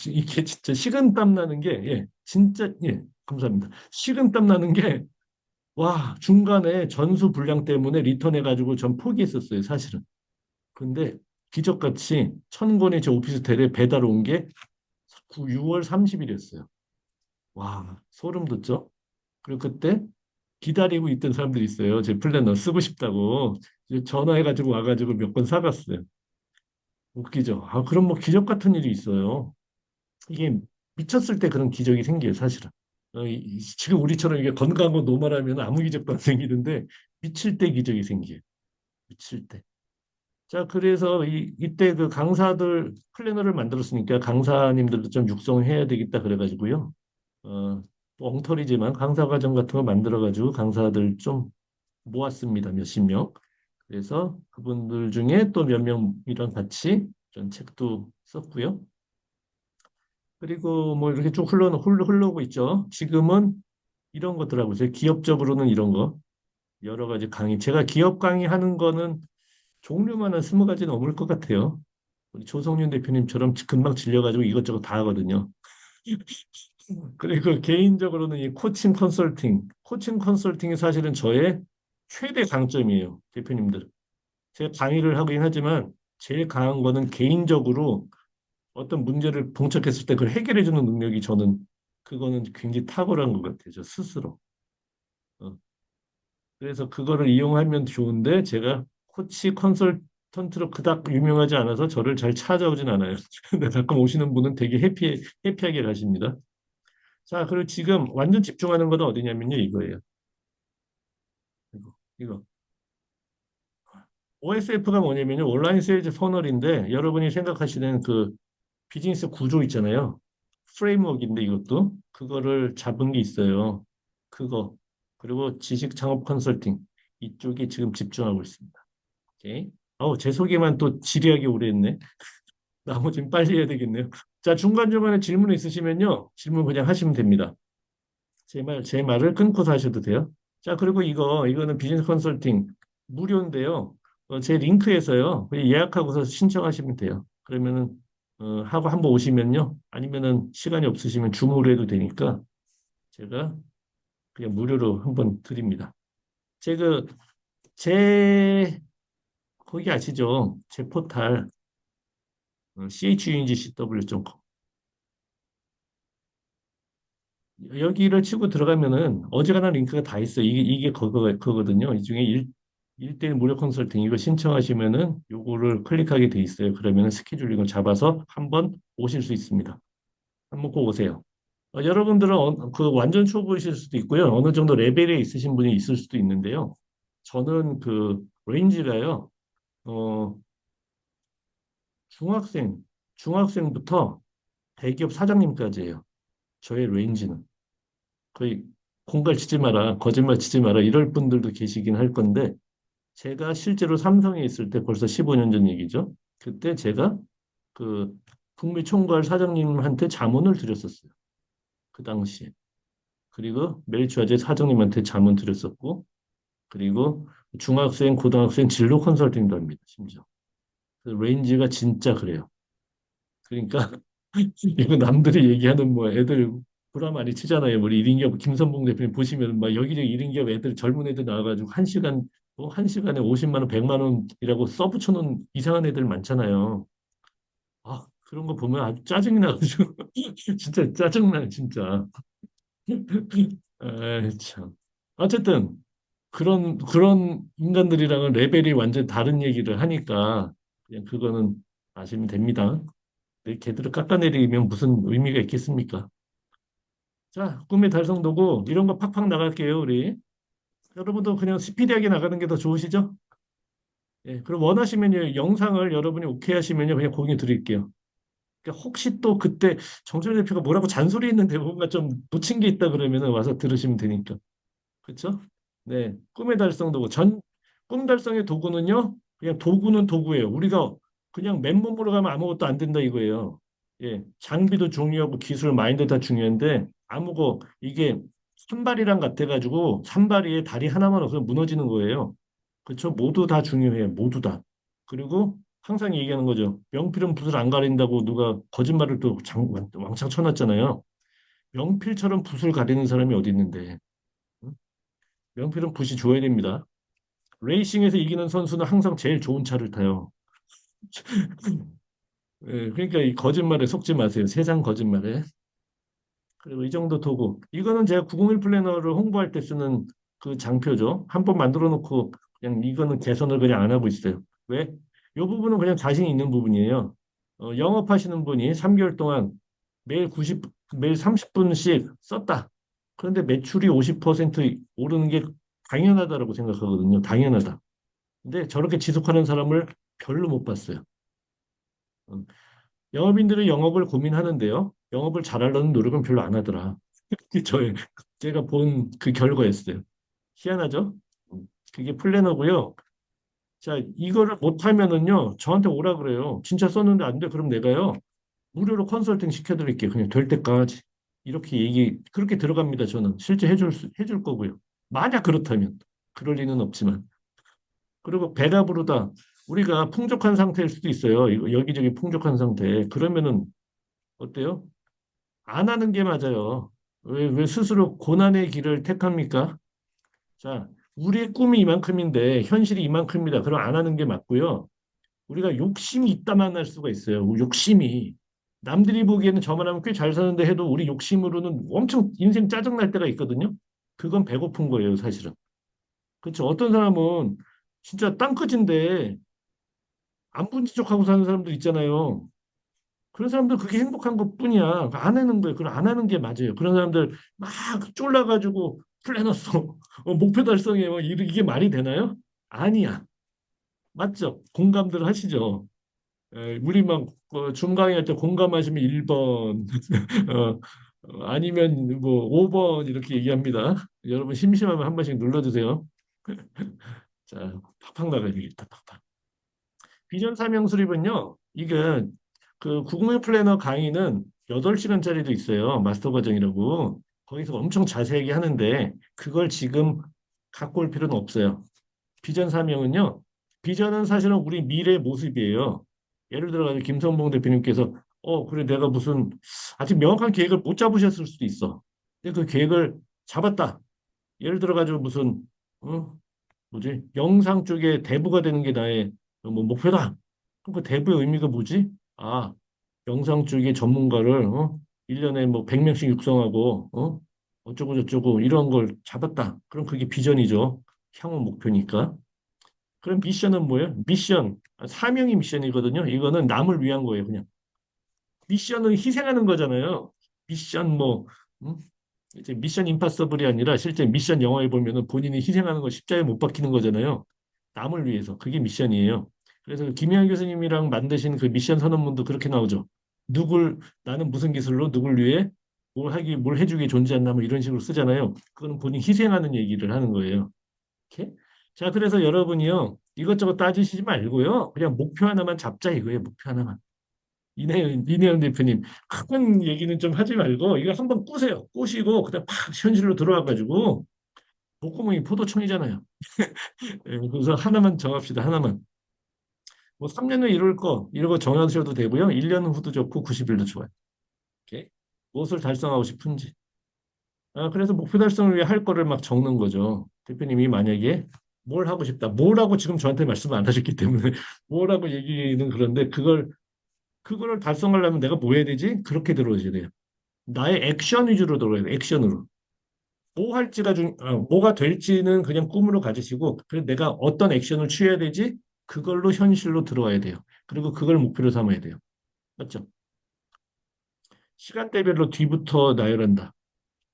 이게 진짜 식은땀 나는 게, 예, 진짜, 예, 감사합니다. 식은땀 나는 게, 와, 중간에 전수 불량 때문에 리턴해가지고 전 포기했었어요, 사실은. 근데 기적같이 1000권이 제 오피스텔에 배달 온 게 6월 30일이었어요. 와, 소름 돋죠? 그리고 그때 기다리고 있던 사람들이 있어요. 제 플래너 쓰고 싶다고. 이제 전화해가지고 와가지고 몇 권 사갔어요. 웃기죠? 아, 그럼 뭐 기적 같은 일이 있어요. 이게 미쳤을 때 그런 기적이 생겨요, 사실은. 지금 우리처럼 이게 건강하고 노멀하면 아무 기적도 안 생기는데 미칠 때 기적이 생겨요. 미칠 때. 자, 그래서 이때 그 강사들 플래너를 만들었으니까 강사님들도 좀 육성해야 되겠다 그래가지고요. 또 엉터리지만 강사 과정 같은 거 만들어가지고 강사들 좀 모았습니다. 몇십 명. 그래서 그분들 중에 또 몇 명이랑 같이 전 책도 썼고요. 그리고 뭐 이렇게 쭉 흘러오고 있죠. 지금은 이런 것들하고 제 기업적으로는 이런 거 여러 가지 강의. 제가 기업 강의 하는 거는 종류만 한 20가지 넘을 것 같아요. 우리 조성윤 대표님처럼 금방 질려가지고 이것저것 다 하거든요. 그리고 개인적으로는 이 코칭 컨설팅이 사실은 저의 최대 강점이에요. 대표님들. 제가 강의를 하긴 하지만 제일 강한 거는 개인적으로 어떤 문제를 봉착했을 때 그걸 해결해주는 능력이 저는 그거는 굉장히 탁월한 것 같아요. 저 스스로. 어. 그래서 그거를 이용하면 좋은데 제가 코치 컨설턴트로 그닥 유명하지 않아서 저를 잘 찾아오진 않아요. 근데 가끔 오시는 분은 되게 해피하게 가십니다. 자, 그리고 지금 완전 집중하는 건 어디냐면요, 이거예요. 이거. OSF가 뭐냐면요, 온라인 세일즈 퍼널인데 여러분이 생각하시는 그 비즈니스 구조 있잖아요. 프레임워크인데 이것도 그거를 잡은 게 있어요. 그거 그리고 지식 창업 컨설팅 이쪽에 지금 집중하고 있습니다. 오케이. 제 소개만 또 지리하게 오래 했네. 나머지는 빨리 해야 되겠네요. 자, 중간중간에 질문 있으시면요. 질문 그냥 하시면 됩니다. 제 말을 끊고서 하셔도 돼요. 자, 그리고 이거는 비즈니스 컨설팅 무료인데요. 제 링크에서요. 그냥 예약하고서 신청하시면 돼요. 그러면은, 하고 한번 오시면요. 아니면은 시간이 없으시면 줌으로 해도 되니까 제가 그냥 무료로 한번 드립니다. 제 그, 거기 아시죠? 제 포탈, chungcw.com. 여기를 치고 들어가면은 어지간한 링크가 다 있어요. 이게 그거거든요. 이 중에 일대일 무료 컨설팅 이거 신청하시면은 요거를 클릭하게 돼 있어요. 그러면은 스케줄링을 잡아서 한번 오실 수 있습니다. 한번 꼭 오세요. 여러분들은 그 완전 초보이실 수도 있고요. 어느 정도 레벨에 있으신 분이 있을 수도 있는데요. 저는 그 레인지가요. 어, 중학생, 중학생부터 대기업 사장님까지예요. 저의 레인지는. 거의 공갈 치지 마라, 거짓말 치지 마라 이럴 분들도 계시긴 할 건데 제가 실제로 삼성에 있을 때 벌써 15년 전 얘기죠. 그때 제가 그 북미 총괄 사장님한테 자문을 드렸었어요. 그 당시에. 그리고 멜추아제 사장님한테 자문 드렸었고 그리고 중학생, 고등학생 진로 컨설팅도 합니다. 심지어. 그 레인지가 진짜 그래요. 그러니까 이거 남들이 얘기하는 뭐 애들 구라 많이 치잖아요. 우리 이린기업 김선봉 대표님 보시면 막 여기저기 이린기업 애들 젊은 애들 나와가지고 한 시간에 50만 원, 100만 원이라고 써붙여놓은 이상한 애들 많잖아요. 그런 거 보면 아주 짜증이 나가지고 진짜 짜증나요, 진짜. 참. 어쨌든 그런 인간들이랑은 레벨이 완전 다른 얘기를 하니까 그냥 그거는 아시면 됩니다. 내 걔들을 깎아내리면 무슨 의미가 있겠습니까? 자, 꿈의 달성도고 이런 거 팍팍 나갈게요, 우리. 여러분도 그냥 스피디하게 나가는 게 더 좋으시죠? 예, 그럼 원하시면요, 영상을 여러분이 오케이 하시면요, 그냥 공유 드릴게요. 그러니까 혹시 또 그때 정철 대표가 뭐라고 잔소리했는데 뭔가 좀 놓친 게 있다 그러면은 와서 들으시면 되니까. 그렇죠? 네, 꿈의 달성도구. 꿈 달성의 도구는요, 그냥 도구는 도구예요. 우리가 그냥 맨몸으로 가면 아무것도 안 된다 이거예요. 예, 장비도 중요하고 기술, 마인드 다 중요한데 이게 산발이랑 같아가지고 산발이에 다리 하나만 없으면 무너지는 거예요. 그렇죠? 모두 다 중요해요. 모두 다. 그리고 항상 얘기하는 거죠. 명필은 붓을 안 가린다고 누가 거짓말을 또 왕창 쳐놨잖아요. 명필처럼 붓을 가리는 사람이 어디 있는데. 응? 명필은 붓이 좋아야 됩니다. 레이싱에서 이기는 선수는 항상 제일 좋은 차를 타요. 예, 그러니까 이 거짓말에 속지 마세요. 세상 거짓말에. 그리고 이 정도 도구. 이거는 제가 901 플래너를 홍보할 때 쓰는 그 장표죠. 한 번 만들어 놓고 그냥 이거는 개선을 그냥 안 하고 있어요. 왜? 이 부분은 그냥 자신 있는 부분이에요. 영업하시는 분이 3개월 동안 매일 90, 매일 30분씩 썼다. 그런데 매출이 50% 오르는 게 당연하다라고 생각하거든요. 당연하다. 근데 저렇게 지속하는 사람을 별로 못 봤어요. 음, 영업인들은 영업을 고민하는데요. 영업을 잘하려는 노력은 별로 안 하더라. 저의 제가 본 그 결과였어요. 희한하죠? 그게 플래너고요. 자, 이거를 못하면은요, 저한테 오라 그래요. 진짜 썼는데 안 돼. 그럼 내가요, 무료로 컨설팅 시켜드릴게요. 그냥 될 때까지. 그렇게 들어갑니다. 저는 실제 해줄 거고요. 만약 그렇다면. 그럴 리는 없지만. 그리고 배가 부르다. 우리가 풍족한 상태일 수도 있어요. 여기저기 풍족한 상태. 그러면은 어때요? 안 하는 게 맞아요. 왜 스스로 고난의 길을 택합니까? 자, 우리의 꿈이 이만큼인데 현실이 이만큼이다. 그럼 안 하는 게 맞고요. 우리가 욕심이 있다만 할 수가 있어요. 욕심이. 남들이 보기에는 저만 하면 꽤 잘 사는데 해도 우리 욕심으로는 엄청 인생 짜증날 때가 있거든요. 그건 배고픈 거예요, 사실은. 그렇죠. 어떤 사람은 진짜 땅끝인데 안 분지족하고 사는 사람도 있잖아요. 그런 사람들 그게 행복한 것뿐이야. 안 하는 거예요. 그걸 안 하는 게 맞아요. 그런 사람들 막 쫄라가지고 플래너 써. 목표 달성해. 이게 말이 되나요? 아니야. 맞죠? 공감들 하시죠? 우리 막 줌 강의할 때 공감하시면 1번, 아니면 뭐 5번 이렇게 얘기합니다. 여러분 심심하면 한 번씩 눌러주세요. 자, 팍팍 나가야 되겠다. 팍팍. 비전 사명 수립은요. 이게 그 구글 플래너 강의는 8시간짜리도 있어요. 마스터 과정이라고. 거기서 엄청 자세하게 하는데 그걸 지금 갖고 올 필요는 없어요. 비전 사명은요. 비전은 사실은 우리 미래의 모습이에요. 예를 들어 김성봉 대표님께서 그래 내가 무슨 아직 명확한 계획을 못 잡으셨을 수도 있어. 근데 그 계획을 잡았다. 예를 들어 가지고 무슨 어? 뭐지? 영상 쪽에 대부가 되는 게 나의 뭐 목표다. 그럼 그 대부의 의미가 뭐지? 아, 영상 쪽의 전문가를 1년에 뭐 100명씩 육성하고 어쩌고 저쩌고 이런 걸 잡았다. 그럼 그게 비전이죠. 향후 목표니까. 그럼 미션은 뭐예요? 미션. 사명이 미션이거든요. 이거는 남을 위한 거예요, 그냥. 미션은 희생하는 거잖아요. 미션 뭐 음? 이제 미션 임파서블이 아니라 실제 미션 영화에 보면은 본인이 희생하는 거 십자가에 못 박히는 거잖아요. 남을 위해서. 그게 미션이에요. 그래서 김혜영 교수님이랑 만드신 그 미션 선언문도 그렇게 나오죠. 나는 무슨 기술로 누굴 위해 뭘 해주기 존재한다 뭐 이런 식으로 쓰잖아요. 그거는 본인 희생하는 얘기를 하는 거예요. 이렇게. 자, 그래서 여러분이요. 이것저것 따지시지 말고요. 그냥 목표 하나만 잡자 이거예요. 목표 하나만. 이내연 대표님, 큰 얘기는 좀 하지 말고 이거 한번 꾸세요. 꾸시고 그다음 팍 현실로 들어와가지고 목구멍이 포도청이잖아요. 예, 그래서 하나만 정합시다. 하나만. 뭐 3년 후에 이룰 거 이런 거 정하셔도 되고요. 1년 후도 좋고 90일도 좋아요. 오케이? 무엇을 달성하고 싶은지. 그래서 목표 달성을 위해 할 거를 막 적는 거죠. 대표님이 만약에 뭘 하고 싶다. 뭘 하고 지금 저한테 말씀을 안 하셨기 때문에 뭘 하고 얘기는 그런데 그거를 달성하려면 내가 뭐 해야 되지? 그렇게 들어오셔야 돼요. 나의 액션 위주로 들어야 돼요. 액션으로. 뭐가 될지는 그냥 꿈으로 가지시고, 그래서 내가 어떤 액션을 취해야 되지? 그걸로 현실로 들어와야 돼요. 그리고 그걸 목표로 삼아야 돼요. 맞죠? 시간대별로 뒤부터 나열한다.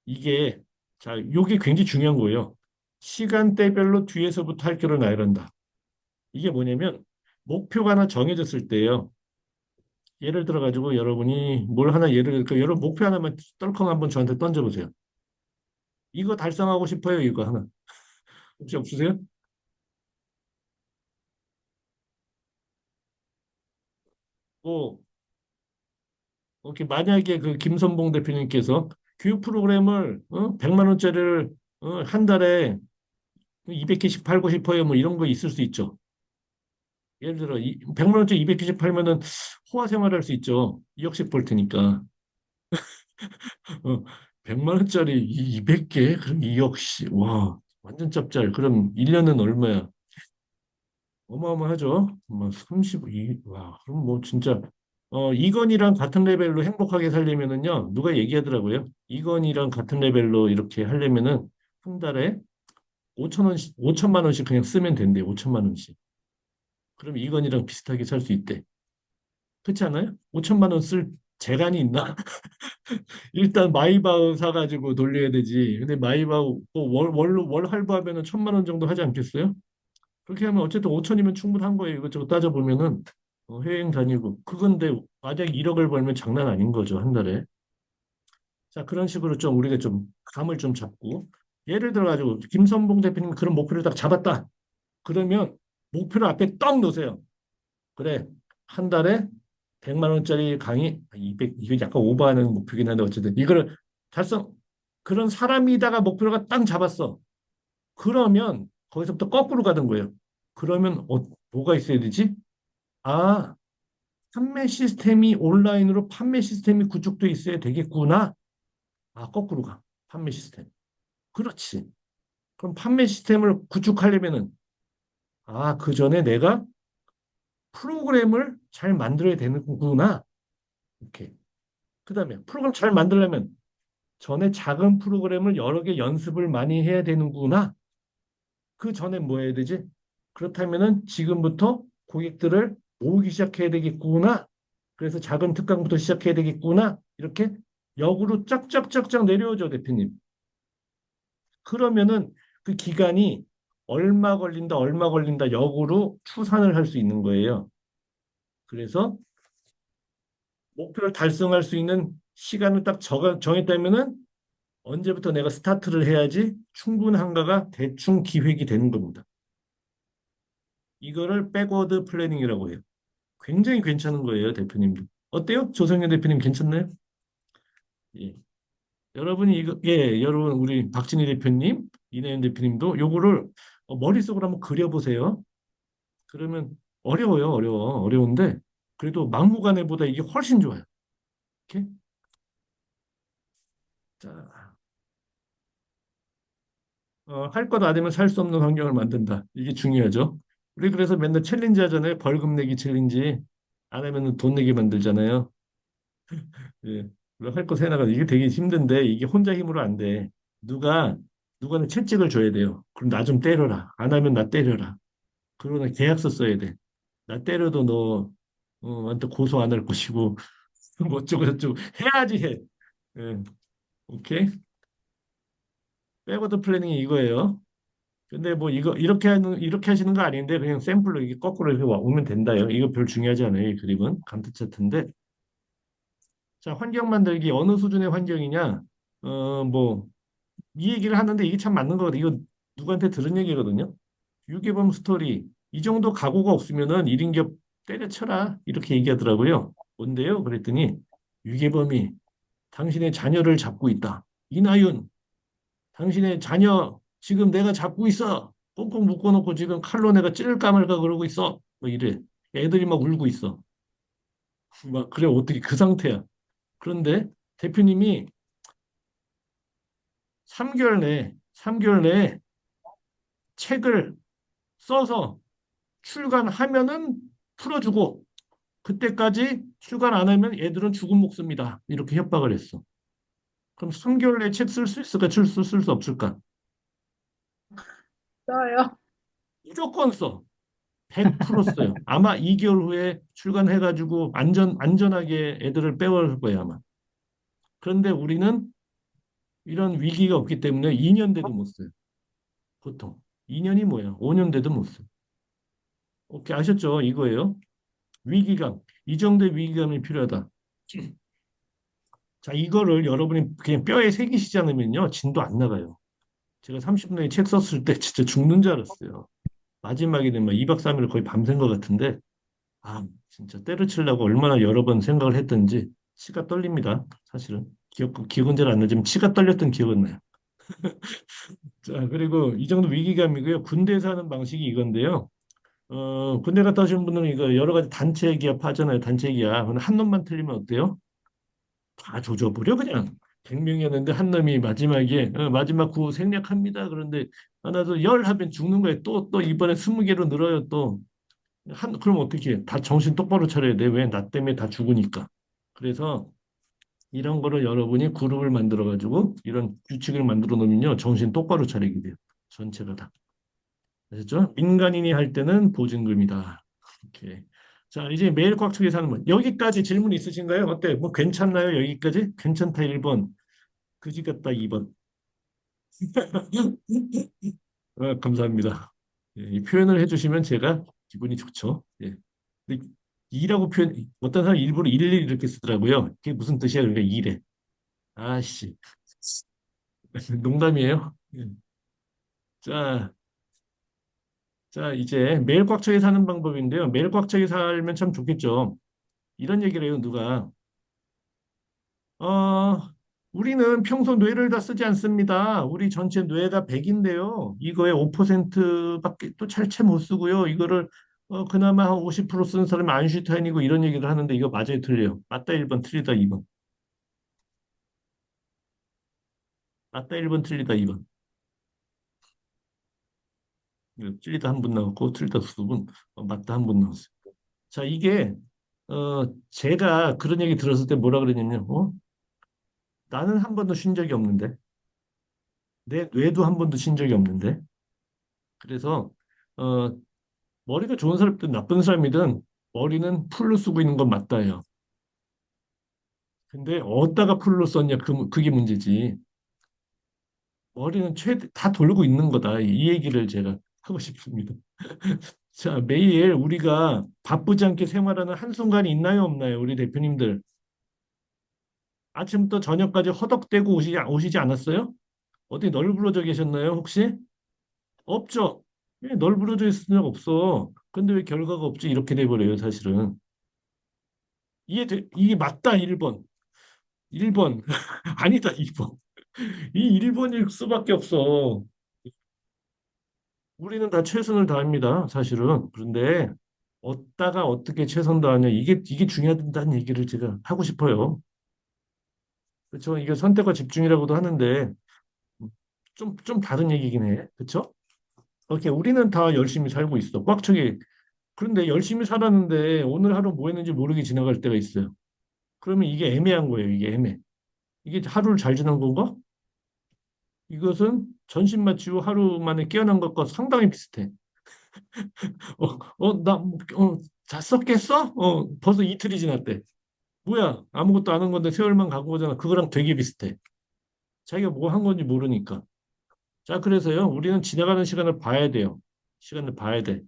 이게, 자, 요게 굉장히 중요한 거예요. 시간대별로 뒤에서부터 할 거를 나열한다. 이게 뭐냐면, 목표가 하나 정해졌을 때요. 예를 들어가지고 여러분이 뭘 하나 여러분 목표 하나만 떨컹 한번 저한테 던져보세요. 이거 달성하고 싶어요, 이거 하나. 혹시 없으세요? 뭐, 이렇게 만약에 그 김선봉 대표님께서 교육 프로그램을 100만 원짜리를 한 달에 200개씩 팔고 싶어요. 뭐 이런 거 있을 수 있죠. 예를 들어 100만 원짜리 200개씩 팔면은 호화 생활할 수 있죠. 2억씩 벌 테니까. 어, 100만 원짜리 200개? 그럼 2억씩. 와, 완전 짭짤. 그럼 1년은 얼마야? 어마어마하죠. 뭐 32, 와, 그럼 뭐 진짜 이건이랑 같은 레벨로 행복하게 살려면은요, 누가 얘기하더라고요. 이건이랑 같은 레벨로 이렇게 하려면은 한 달에 5천 원씩, 5천만 원씩 그냥 쓰면 된대요. 5천만 원씩. 그럼 이건이랑 비슷하게 살 수 있대. 그렇지 않아요? 5천만 원 쓸 재간이 있나? 일단 마이바흐 사가지고 돌려야 되지. 근데 마이바흐 월 할부하면은 1,000만 원 정도 하지 않겠어요? 그렇게 하면 어쨌든 5천이면 충분한 거예요. 이것저것 따져보면은 해외여행 다니고 그건데 만약 1억을 벌면 장난 아닌 거죠. 한 달에. 자, 그런 식으로 좀 우리가 좀 감을 좀 잡고 예를 들어 가지고 김선봉 대표님 그런 목표를 딱 잡았다. 그러면 목표를 앞에 떡 놓으세요. 그래. 한 달에 100만 원짜리 강의 200 이거 약간 오버하는 목표긴 한데 어쨌든 이거를 달성 그런 사람이다가 목표가 딱 잡았어. 그러면 거기서부터 거꾸로 가는 거예요. 그러면 뭐가 있어야 되지? 아, 판매 시스템이 온라인으로 판매 시스템이 구축돼 있어야 되겠구나. 거꾸로 가. 판매 시스템. 그렇지. 그럼 판매 시스템을 구축하려면은 그 전에 내가 프로그램을 잘 만들어야 되는구나. 이렇게. 그다음에 프로그램 잘 만들려면 전에 작은 프로그램을 여러 개 연습을 많이 해야 되는구나. 그 전에 뭐 해야 되지? 그렇다면은 지금부터 고객들을 모으기 시작해야 되겠구나. 그래서 작은 특강부터 시작해야 되겠구나. 이렇게 역으로 쫙쫙쫙쫙 내려오죠, 대표님. 그러면은 그 기간이 얼마 걸린다 역으로 추산을 할 수 있는 거예요. 그래서 목표를 달성할 수 있는 시간을 딱 정했다면은 언제부터 내가 스타트를 해야지 충분한가가 대충 기획이 되는 겁니다. 이거를 백워드 플래닝이라고 해요. 굉장히 괜찮은 거예요, 대표님도. 어때요? 조성현 대표님 괜찮나요? 예. 여러분이 이거, 예, 여러분, 우리 박진희 대표님, 이내연 대표님도 요거를 머릿속으로 한번 그려보세요. 그러면 어려워요, 어려워. 어려운데, 그래도 막무가내보다 이게 훨씬 좋아요. 이렇게? 자, 할 것 안 하면 살 수 없는 환경을 만든다. 이게 중요하죠. 우리 그래서 맨날 챌린지 하잖아요. 벌금 내기 챌린지. 안 하면 돈 내게 만들잖아요. 예. 할 거 세나가 이게 되게 힘든데 이게 혼자 힘으로 안 돼. 누가 누가는 채찍을 줘야 돼요. 그럼 나 좀 때려라. 안 하면 나 때려라. 그러나 계약서 써야 돼. 나 때려도 너 한테 고소 안 할 것이고 뭐 어쩌고 저쩌고 해야지 해. 예. 오케이. 백워드 플래닝이 이거예요. 근데 뭐 이거 이렇게 하시는 거 아닌데 그냥 샘플로 이게 거꾸로 이렇게 오면 된다요. 이거 별 중요하지 않아요. 이 그림은 간트 차트인데. 자, 환경 만들기 어느 수준의 환경이냐? 뭐 이 얘기를 하는데 이게 참 맞는 거거든요. 이거 누구한테 들은 얘기거든요. 유괴범 스토리. 이 정도 각오가 없으면은 1인격 때려쳐라. 이렇게 얘기하더라고요. 뭔데요? 그랬더니 유괴범이 당신의 자녀를 잡고 있다. 이나윤, 당신의 자녀 지금 내가 잡고 있어. 꽁꽁 묶어놓고 지금 칼로 내가 찌를까 말까 그러고 있어. 뭐 이래. 애들이 막 울고 있어. 막 그래 어떻게 그 상태야. 그런데 대표님이 3개월 내에 책을 써서 출간하면은 풀어주고 그때까지 출간 안 하면 애들은 죽음 목숨이다. 이렇게 협박을 했어. 그럼 3개월 내에 책 쓸 수 있을까? 쓸 수 없을까? 써요. 무조건 써. 100% 써요. 아마 2개월 후에 출간해가지고 안전하게 애들을 빼올 거예요, 아마. 그런데 우리는 이런 위기가 없기 때문에 2년 돼도 못 써요. 보통. 2년이 뭐야? 5년 돼도 못 써. 오케이, 아셨죠? 이거예요. 위기감. 이 정도의 위기감이 필요하다. 자, 이거를 여러분이 그냥 뼈에 새기시지 않으면요, 진도 안 나가요. 제가 30분에 책 썼을 때 진짜 죽는 줄 알았어요. 마지막에 되면 2박 3일 거의 밤샌 것 같은데, 아, 진짜 때려치려고 얼마나 여러 번 생각을 했던지 치가 떨립니다. 사실은. 기억은 잘 안 나지만 치가 떨렸던 기억은 나요. 자, 그리고 이 정도 위기감이고요. 군대에서 하는 방식이 이건데요. 군대 갔다 오신 분들은 이거 여러 가지 단체 기업 하잖아요. 단체 기업. 한 놈만 틀리면 어때요? 다 조져버려 그냥. 100명이었는데 한 놈이 마지막에 마지막 구호 생략합니다. 그런데 하나 더열 하면 죽는 거예요. 또 이번에 20개로 늘어요. 또 그럼 어떻게 해? 다 정신 똑바로 차려야 돼. 왜? 나 때문에 다 죽으니까. 그래서 이런 거를 여러분이 그룹을 만들어 가지고 이런 규칙을 만들어 놓으면요. 정신 똑바로 차리게 돼요. 전체가 다. 아셨죠? 민간인이 할 때는 보증금이다. 오케이. 자, 이제 메일 꽉 차게 사는 분. 여기까지 질문 있으신가요? 어때? 뭐 괜찮나요? 여기까지? 괜찮다 1번. 그지 같다 2번. 감사합니다. 예, 이 표현을 해주시면 제가 기분이 좋죠. 예. 근데 이라고 어떤 사람 일부러 일일 이렇게 쓰더라고요. 그게 무슨 뜻이야? 그러니까 이래. 아씨. 농담이에요. 예. 자, 자, 이제 매일 꽉 차게 사는 방법인데요. 매일 꽉 차게 살면 참 좋겠죠. 이런 얘기를 해요, 누가. 어, 우리는 평소 뇌를 다 쓰지 않습니다. 우리 전체 뇌가 100인데요. 이거의 5%밖에 또 찰채 못 쓰고요. 이거를 그나마 한 50% 쓰는 사람이 아인슈타인이고 이런 얘기를 하는데 이거 맞아요, 틀려요? 맞다 1번, 틀리다 2번. 맞다 1번, 틀리다 2번. 틀리다 한 분 나왔고 틀리다 두 분, 맞다 한 분 나왔어요. 자, 이게 제가 그런 얘기 들었을 때 뭐라 그랬냐면, 나는 한 번도 쉰 적이 없는데, 내 뇌도 한 번도 쉰 적이 없는데, 그래서 어, 머리가 좋은 사람이든 나쁜 사람이든 머리는 풀로 쓰고 있는 건 맞다예요. 근데 어디다가 풀로 썼냐, 그게 문제지. 머리는 최대 다 돌고 있는 거다. 이 얘기를 제가 하고 싶습니다. 자, 매일 우리가 바쁘지 않게 생활하는 한순간이 있나요, 없나요? 우리 대표님들. 아침부터 저녁까지 허덕대고 오시지 않았어요? 어디 널브러져 계셨나요, 혹시? 없죠? 예, 널브러져 있을 적 없어. 근데 왜 결과가 없지? 이렇게 돼버려요, 사실은. 이게 맞다, 1번. 1번. 아니다, 2번. 이 1번일 수밖에 없어. 우리는 다 최선을 다합니다, 사실은. 그런데 어디다가 어떻게 최선 다하냐, 이게 중요하다는 얘기를 제가 하고 싶어요. 그렇죠? 이게 선택과 집중이라고도 하는데 좀 다른 얘기긴 해. 그렇죠? 오케이, 우리는 다 열심히 살고 있어. 꽉 차게. 그런데 열심히 살았는데 오늘 하루 뭐 했는지 모르게 지나갈 때가 있어요. 그러면 이게 애매한 거예요. 이게 애매. 이게 하루를 잘 지난 건가? 이것은 전신 마취후 하루 만에 깨어난 것과 상당히 비슷해. 나, 잤어? 깼어? 벌써 이틀이 지났대. 뭐야? 아무것도 안 한 건데 세월만 가고 오잖아. 그거랑 되게 비슷해. 자기가 뭐 한 건지 모르니까. 자, 그래서요, 우리는 지나가는 시간을 봐야 돼요. 시간을 봐야 돼.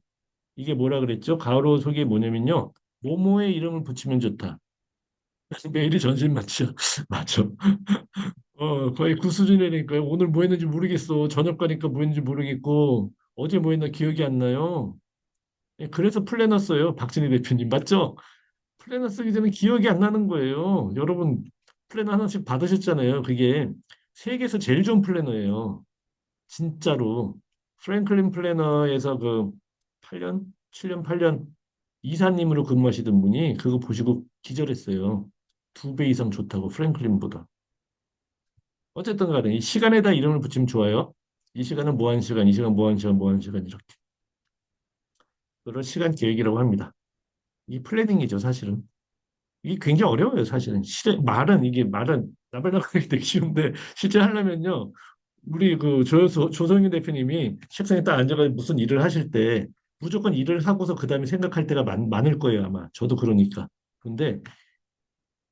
이게 뭐라 그랬죠? 가로 속이 뭐냐면요. 모모의 이름을 붙이면 좋다. 매일이 전신 마취야. 맞죠? 거의 그 수준이니까요. 오늘 뭐 했는지 모르겠어. 저녁 가니까 뭐 했는지 모르겠고, 어제 뭐 했나 기억이 안 나요. 예, 그래서 플래너 써요. 박진희 대표님. 맞죠? 플래너 쓰기 전에 기억이 안 나는 거예요. 여러분, 플래너 하나씩 받으셨잖아요. 그게 세계에서 제일 좋은 플래너예요. 진짜로. 프랭클린 플래너에서 그 8년, 7년, 8년 이사님으로 근무하시던 분이 그거 보시고 기절했어요. 2배 이상 좋다고, 프랭클린보다. 어쨌든 간에 이 시간에다 이름을 붙이면 좋아요. 이 시간은 뭐 하는 시간, 이 시간 뭐 하는 시간, 뭐 하는 시간 이렇게. 그걸 시간 계획이라고 합니다. 이 플래닝이죠, 사실은. 이게 굉장히 어려워요, 사실은. 말은 나발나발하기 되게 쉬운데 실제 하려면요. 우리 그 조성윤 대표님이 책상에 딱 앉아가지고 무슨 일을 하실 때 무조건 일을 하고서 그 다음에 생각할 때가 많을 거예요, 아마. 저도 그러니까. 근데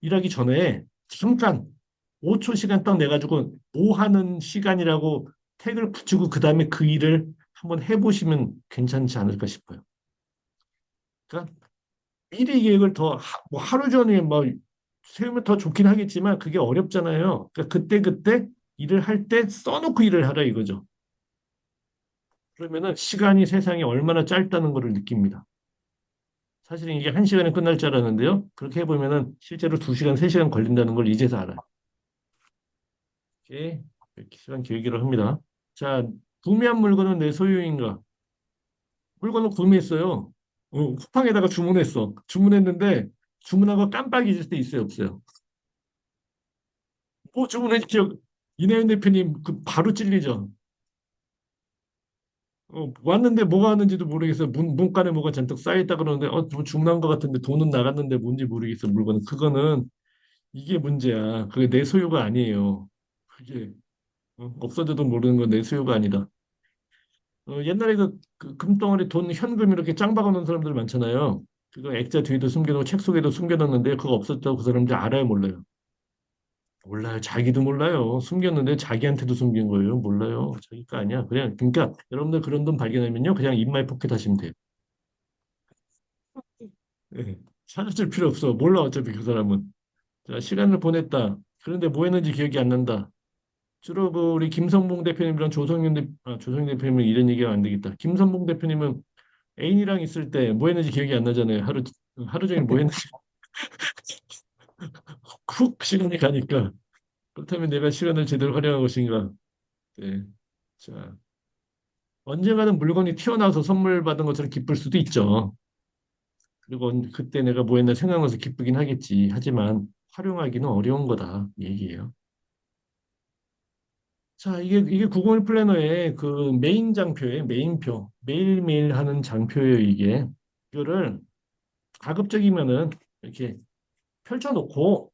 일하기 전에 잠깐 5초 시간 딱 내가지고 뭐 하는 시간이라고 택을 붙이고 그 다음에 그 일을 한번 해보시면 괜찮지 않을까 싶어요. 그러니까 미리 계획을 뭐 하루 전에 뭐 세우면 더 좋긴 하겠지만 그게 어렵잖아요. 그러니까 그때 일을 할 때 써놓고 일을 하라 이거죠. 그러면은 시간이 세상에 얼마나 짧다는 것을 느낍니다. 사실은 이게 1시간에 끝날 줄 알았는데요. 그렇게 해보면은 실제로 2시간, 3시간 걸린다는 걸 이제서 알아요. 이렇게 시간 계획을 합니다. 자, 구매한 물건은 내 소유인가? 물건을 구매했어요. 쿠팡에다가 주문했어. 주문했는데 주문하고 깜빡 잊을 때 있어요, 없어요? 뭐 주문했지 기억. 이내윤 대표님 그 바로 찔리죠. 왔는데 뭐가 왔는지도 모르겠어요. 문간에 뭐가 잔뜩 쌓여있다 그러는데 뭐 주문한 것 같은데 돈은 나갔는데 뭔지 모르겠어 물건은. 그거는 이게 문제야. 그게 내 소유가 아니에요. 그게 없어져도 모르는 건 내 소유가 아니다. 옛날에 그 금덩어리 돈 현금 이렇게 짱 박아놓은 사람들 많잖아요. 그거 액자 뒤에도 숨겨놓고 책 속에도 숨겨놨는데 그거 없었다고 그 사람들 알아요, 몰라요? 몰라요. 자기도 몰라요. 숨겼는데 자기한테도 숨긴 거예요. 몰라요. 자기가 아니야. 그냥 그러니까 여러분들 그런 돈 발견하면요, 그냥 입마에 포켓 하시면 돼요. 예. 찾을 필요 없어. 몰라 어차피 그 사람은. 자, 시간을 보냈다. 그런데 뭐 했는지 기억이 안 난다. 주로 그 우리 김성봉 대표님이랑 조성윤 대표님은 이런 얘기가 안 되겠다. 김성봉 대표님은 애인이랑 있을 때 뭐 했는지 기억이 안 나잖아요. 하루 종일 뭐 했는지 훅 시간이 가니까. 그렇다면 내가 시간을 제대로 활용한 것인가? 네. 자, 언젠가는 물건이 튀어나와서 선물 받은 것처럼 기쁠 수도 있죠. 그리고 그때 내가 뭐 했나 생각나서 기쁘긴 하겠지. 하지만 활용하기는 어려운 거다. 이 얘기예요. 자, 이게 구글 플래너의 그 메인 장표예요. 메인표. 매일매일 하는 장표예요, 이게. 이거를 가급적이면은 이렇게 펼쳐놓고,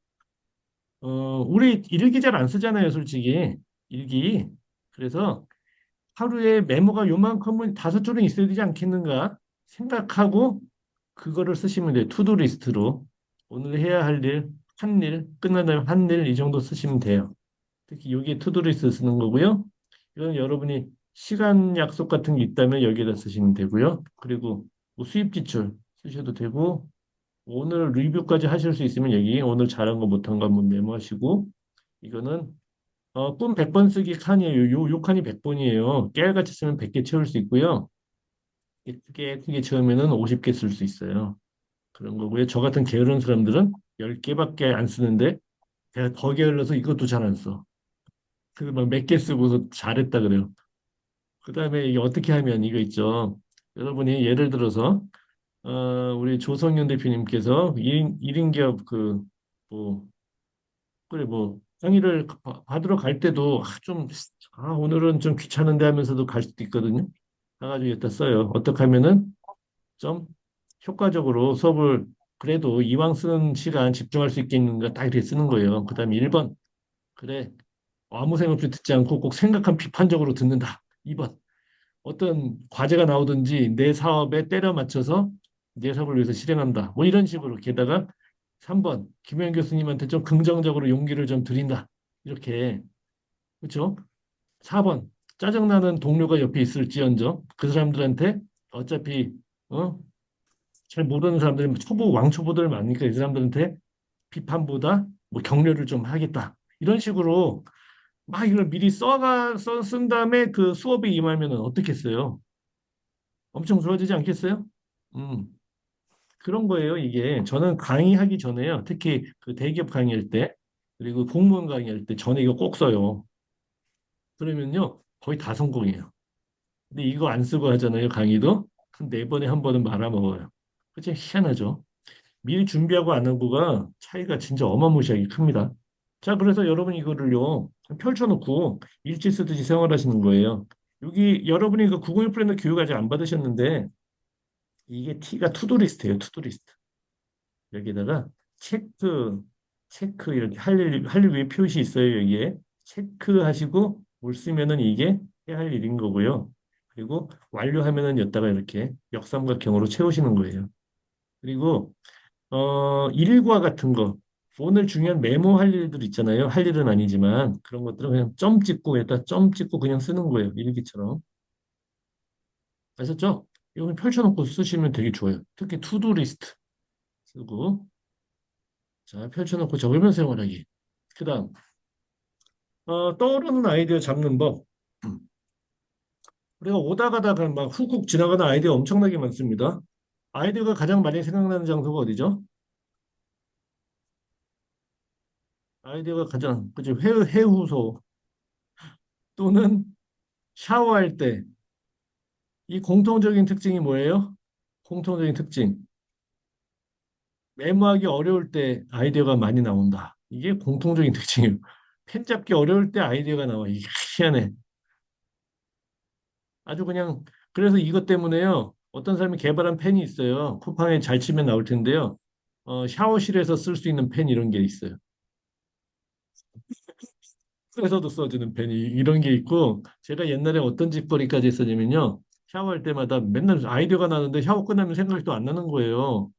우리 일기 잘 안 쓰잖아요, 솔직히. 일기. 그래서 하루에 메모가 요만큼은 5줄은 있어야 되지 않겠는가 생각하고 그거를 쓰시면 돼요. 투두 리스트로. 오늘 해야 할 일, 한 일, 끝난 다음에 한 일 이 정도 쓰시면 돼요. 특히 여기에 투두 리스트 쓰는 거고요. 이건 여러분이 시간 약속 같은 게 있다면 여기에다 쓰시면 되고요. 그리고 뭐 수입 지출 쓰셔도 되고 오늘 리뷰까지 하실 수 있으면 여기 오늘 잘한 거 못한 거 한번 메모하시고 이거는 꿈 100번 쓰기 칸이에요. 요 칸이 100번이에요. 깨알같이 쓰면 100개 채울 수 있고요. 크게 채우면은 50개 쓸 수 있어요. 그런 거고요. 저 같은 게으른 사람들은 10개밖에 안 쓰는데 제가 더 게을러서 이것도 잘 안 써. 그래서 막 몇 개 쓰고서 잘했다 그래요. 그다음에 이게 어떻게 하면 이거 있죠. 여러분이 예를 들어서 우리 조성윤 대표님께서 1인 기업 뭐 그래 뭐 강의를 받으러 갈 때도 오늘은 좀 귀찮은데 하면서도 갈 수도 있거든요. 가가지고 여기다 써요. 어떻게 하면은 좀 효과적으로 수업을 그래도 이왕 쓰는 시간 집중할 수 있겠는가 딱 이렇게 쓰는 거예요. 그다음에 1번 그래 아무 생각 없이 듣지 않고 꼭 생각한 비판적으로 듣는다. 2번 어떤 과제가 나오든지 내 사업에 때려 맞춰서 내 사업을 위해서 실행한다. 뭐 이런 식으로 게다가 3번 김현 교수님한테 좀 긍정적으로 용기를 좀 드린다. 이렇게 그렇죠? 4번 짜증나는 동료가 옆에 있을지언정 그 사람들한테 어차피 어? 잘 모르는 사람들이 왕초보들 많으니까 이 사람들한테 비판보다 뭐 격려를 좀 하겠다. 이런 식으로 막 이걸 미리 쓴 다음에 그 수업에 임하면 어떻겠어요? 엄청 좋아지지 않겠어요? 음, 그런 거예요, 이게. 저는 강의하기 전에요. 특히 그 대기업 강의할 때, 그리고 공무원 강의할 때 전에 이거 꼭 써요. 그러면요, 거의 다 성공이에요. 근데 이거 안 쓰고 하잖아요, 강의도. 한 네 번에 한 번은 말아먹어요. 그치? 희한하죠? 미리 준비하고 안 하고가 차이가 진짜 어마무시하게 큽니다. 자, 그래서 여러분 이거를요, 펼쳐놓고 일지 쓰듯이 생활하시는 거예요. 여기 여러분이 그 구글 플래너 교육 아직 안 받으셨는데, 이게 T가 투두리스트예요, 투두리스트. 여기다가 체크, 체크 이렇게 할 일 위에 표시 있어요, 여기에. 체크하시고 뭘 쓰면은 이게 해야 할 일인 거고요. 그리고 완료하면은 여기다가 이렇게 역삼각형으로 채우시는 거예요. 그리고 일과 같은 거 오늘 중요한 메모할 일들 있잖아요. 할 일은 아니지만 그런 것들은 그냥 점 찍고 여기다 점 찍고 그냥 쓰는 거예요. 일기처럼. 아셨죠? 이거 그냥 펼쳐놓고 쓰시면 되게 좋아요. 특히 투두 리스트 쓰고 자 펼쳐놓고 적으면서 생활하기. 그다음 떠오르는 아이디어 잡는 법. 우리가 오다 가다가 막 훅훅 지나가는 아이디어 엄청나게 많습니다. 아이디어가 가장 많이 생각나는 장소가 어디죠? 아이디어가 가장 그죠? 해후소 또는 샤워할 때 이 공통적인 특징이 뭐예요? 공통적인 특징. 메모하기 어려울 때 아이디어가 많이 나온다. 이게 공통적인 특징이에요. 펜 잡기 어려울 때 아이디어가 나와. 이게 희한해. 아주 그냥 그래서 이것 때문에요. 어떤 사람이 개발한 펜이 있어요. 쿠팡에 잘 치면 나올 텐데요. 샤워실에서 쓸 수 있는 펜 이런 게 있어요. 에서도 써주는 펜이 이런 게 있고 제가 옛날에 어떤 짓거리까지 했었냐면요. 샤워할 때마다 맨날 아이디어가 나는데 샤워 끝나면 생각이 또 안 나는 거예요.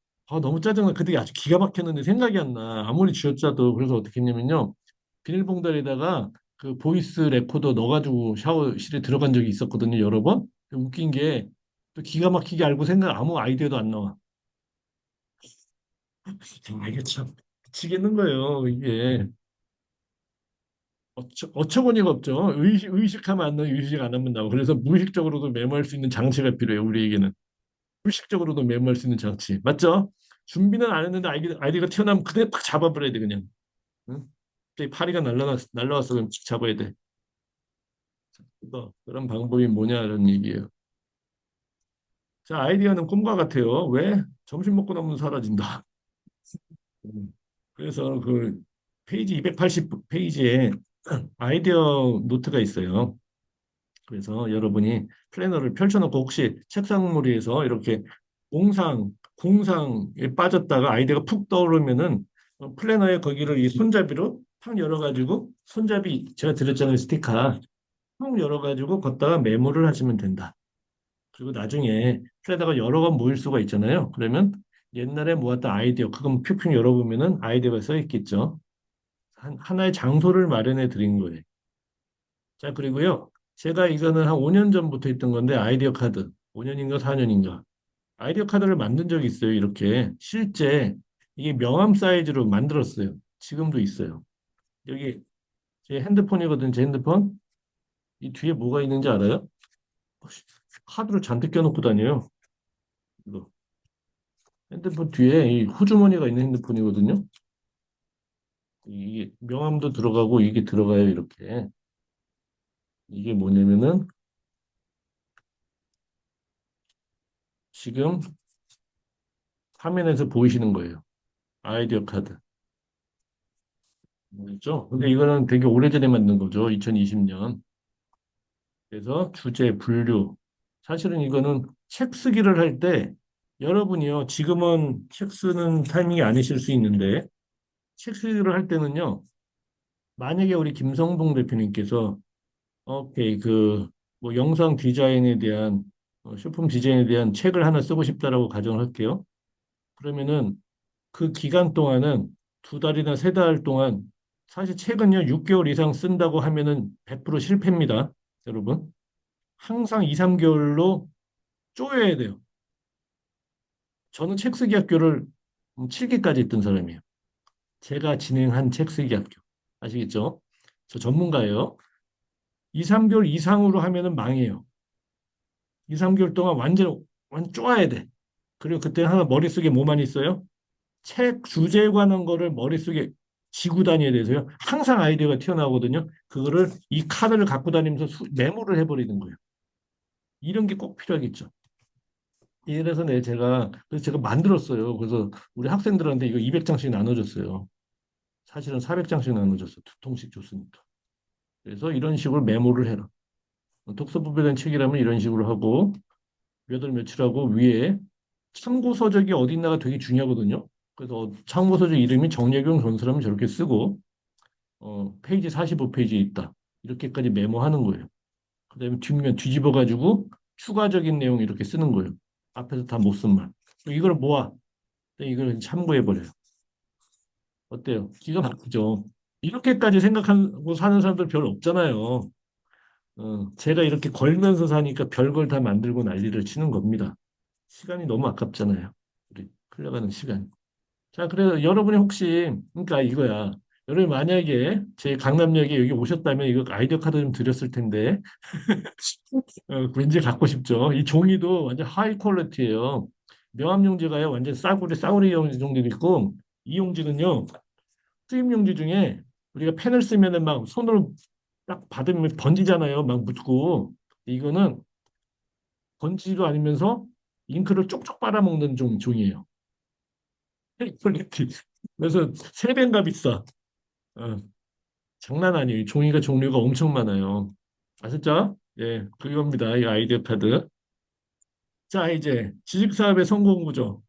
너무 짜증나. 그때 아주 기가 막혔는데 생각이 안 나. 아무리 쥐어짜도 그래서 어떻게 했냐면요. 비닐봉다리에다가 그 보이스 레코더 넣어가지고 샤워실에 들어간 적이 있었거든요. 여러 번. 웃긴 게 또 기가 막히게 알고 생각 아무 아이디어도 안 나와. 이게 참 미치겠는 거예요. 이게. 어처구니가 없죠. 의식하면 안 나고 의식 안 하면 나고. 그래서 무의식적으로도 메모할 수 있는 장치가 필요해요. 우리에게는. 의식적으로도 메모할 수 있는 장치. 맞죠? 준비는 안 했는데 아이디가 튀어나오면 그대 딱 잡아버려야 돼 그냥. 응? 갑자기 파리가 날라왔어 그럼 잡아야 돼. 그런 방법이 뭐냐는 얘기예요. 자, 아이디어는 꿈과 같아요. 왜? 점심 먹고 나면 사라진다. 그래서 그 페이지 280 페이지에 아이디어 노트가 있어요. 그래서 여러분이 플래너를 펼쳐놓고 혹시 책상머리에서 이렇게 공상에 빠졌다가 아이디어가 푹 떠오르면은 플래너에 거기를 이 손잡이로 탁 열어가지고 손잡이 제가 드렸잖아요 스티커 탁 열어가지고 걷다가 메모를 하시면 된다. 그리고 나중에 플래너가 여러 권 모일 수가 있잖아요. 그러면 옛날에 모았던 아이디어 그거 퓨퓨 열어보면은 아이디어가 써 있겠죠. 하나의 장소를 마련해 드린 거예요. 자, 그리고요. 제가 이거는 한 5년 전부터 했던 건데 아이디어 카드. 5년인가 4년인가. 아이디어 카드를 만든 적이 있어요. 이렇게 실제 이게 명함 사이즈로 만들었어요. 지금도 있어요. 여기 제 핸드폰이거든. 제 핸드폰. 이 뒤에 뭐가 있는지 알아요? 카드를 잔뜩 껴놓고 다녀요. 이거 핸드폰 뒤에 이 호주머니가 있는 핸드폰이거든요. 이게 명함도 들어가고 이게 들어가요. 이렇게. 이게 뭐냐면은 지금 화면에서 보이시는 거예요. 아이디어 카드. 뭐죠? 근데 이거는 되게 오래전에 만든 거죠. 2020년. 그래서 주제, 분류. 사실은 이거는 책 쓰기를 할 때 여러분이요. 지금은 책 쓰는 타이밍이 아니실 수 있는데 책 쓰기를 할 때는요. 만약에 우리 김성동 대표님께서 오케이 그 뭐 영상 디자인에 대한 쇼품 디자인에 대한 책을 하나 쓰고 싶다라고 가정을 할게요. 그러면은 그 기간 동안은 두 달이나 세 달 동안 사실 책은요 6개월 이상 쓴다고 하면은 100% 실패입니다. 여러분. 항상 2, 3개월로 쪼여야 돼요. 저는 책 쓰기 학교를 7기까지 했던 사람이에요. 제가 진행한 책 쓰기 학교. 아시겠죠? 저 전문가예요. 2, 3개월 이상으로 하면은 망해요. 2, 3개월 동안 완전 쪼아야 돼. 그리고 그때 하나 머릿속에 뭐만 있어요? 책 주제에 관한 거를 머릿속에 지고 다녀야 돼서요. 항상 아이디어가 튀어나오거든요. 그거를 이 카드를 갖고 다니면서 메모를 해버리는 거예요. 이런 게 꼭 필요하겠죠. 이래서 그래서 제가 만들었어요. 그래서 우리 학생들한테 이거 200장씩 나눠줬어요. 사실은 400장씩 나눠줬어요. 두 통씩 줬으니까. 그래서 이런 식으로 메모를 해라. 독서법에 대한 책이라면 이런 식으로 하고 몇 월 며칠 하고 위에 참고 서적이 어디 있나가 되게 중요하거든요. 그래서 참고 서적 이름이 정약용 전서라면 저렇게 쓰고 페이지 45페이지에 있다. 이렇게까지 메모하는 거예요. 그다음에 뒷면 뒤집어 가지고 추가적인 내용 이렇게 쓰는 거예요. 앞에서 다 못 쓴 말. 이걸 모아. 이걸 참고해 버려요. 어때요? 기가 막히죠. 이렇게까지 생각하고 사는 사람들 별로 없잖아요. 제가 이렇게 걸면서 사니까 별걸 다 만들고 난리를 치는 겁니다. 시간이 너무 아깝잖아요. 우리 흘러가는 시간. 자, 그래서 여러분이 혹시 그러니까 이거야. 여러분 만약에 제 강남역에 여기 오셨다면 이거 아이디어 카드 좀 드렸을 텐데 왠지 갖고 싶죠. 이 종이도 완전 하이 퀄리티예요. 명함 용지가요 완전 싸구리 용지도 있고 이 용지는요 수입 용지 중에 우리가 펜을 쓰면은 막 손으로 딱 받으면 번지잖아요. 막 묻고 이거는 번지도 아니면서 잉크를 쪽쪽 빨아먹는 종이에요. 하이 퀄리티. 그래서 세 배인가 비싸. 어, 장난 아니에요. 종이가 종류가 엄청 많아요. 아셨죠? 예, 그겁니다. 이 아이디어 카드. 자, 이제 지식사업의 성공 구조.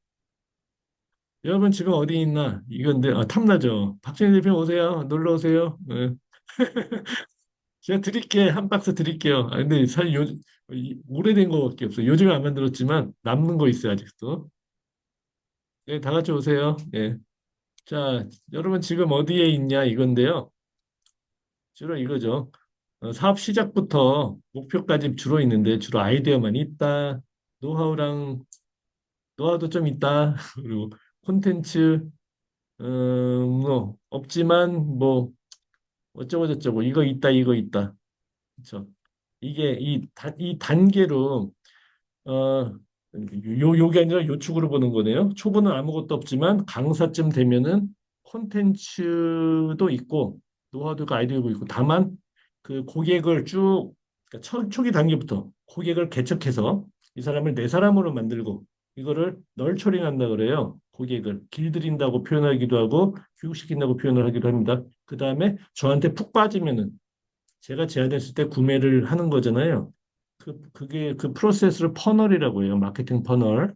여러분 지금 어디 있나? 이건데, 탐나죠? 박진희 대표 오세요. 놀러 오세요. 예. 제가 드릴게. 한 박스 드릴게요. 근데 사실 오래된 거밖에 없어요. 요즘에 안 만들었지만 남는 거 있어요, 아직도. 네, 다 같이 오세요. 예. 자, 여러분 지금 어디에 있냐? 이건데요. 주로 이거죠. 사업 시작부터 목표까지 주로 있는데 주로 아이디어만 있다. 노하우랑 노하우도 좀 있다. 그리고 콘텐츠 뭐 없지만 뭐 어쩌고 저쩌고 이거 있다. 그렇죠. 이게 이 단계로 요게 아니라 요축으로 보는 거네요. 초보는 아무것도 없지만 강사쯤 되면은 콘텐츠도 있고 노하우도 아이디어도 있고 다만 그 고객을 그러니까 초기 단계부터 고객을 개척해서 이 사람을 내 사람으로 만들고 이거를 널처링한다 그래요. 고객을 길들인다고 표현하기도 하고 교육시킨다고 표현을 하기도 합니다. 그 다음에 저한테 푹 빠지면은 제가 제안했을 때 구매를 하는 거잖아요. 그게 그 프로세스를 퍼널이라고 해요. 마케팅 퍼널.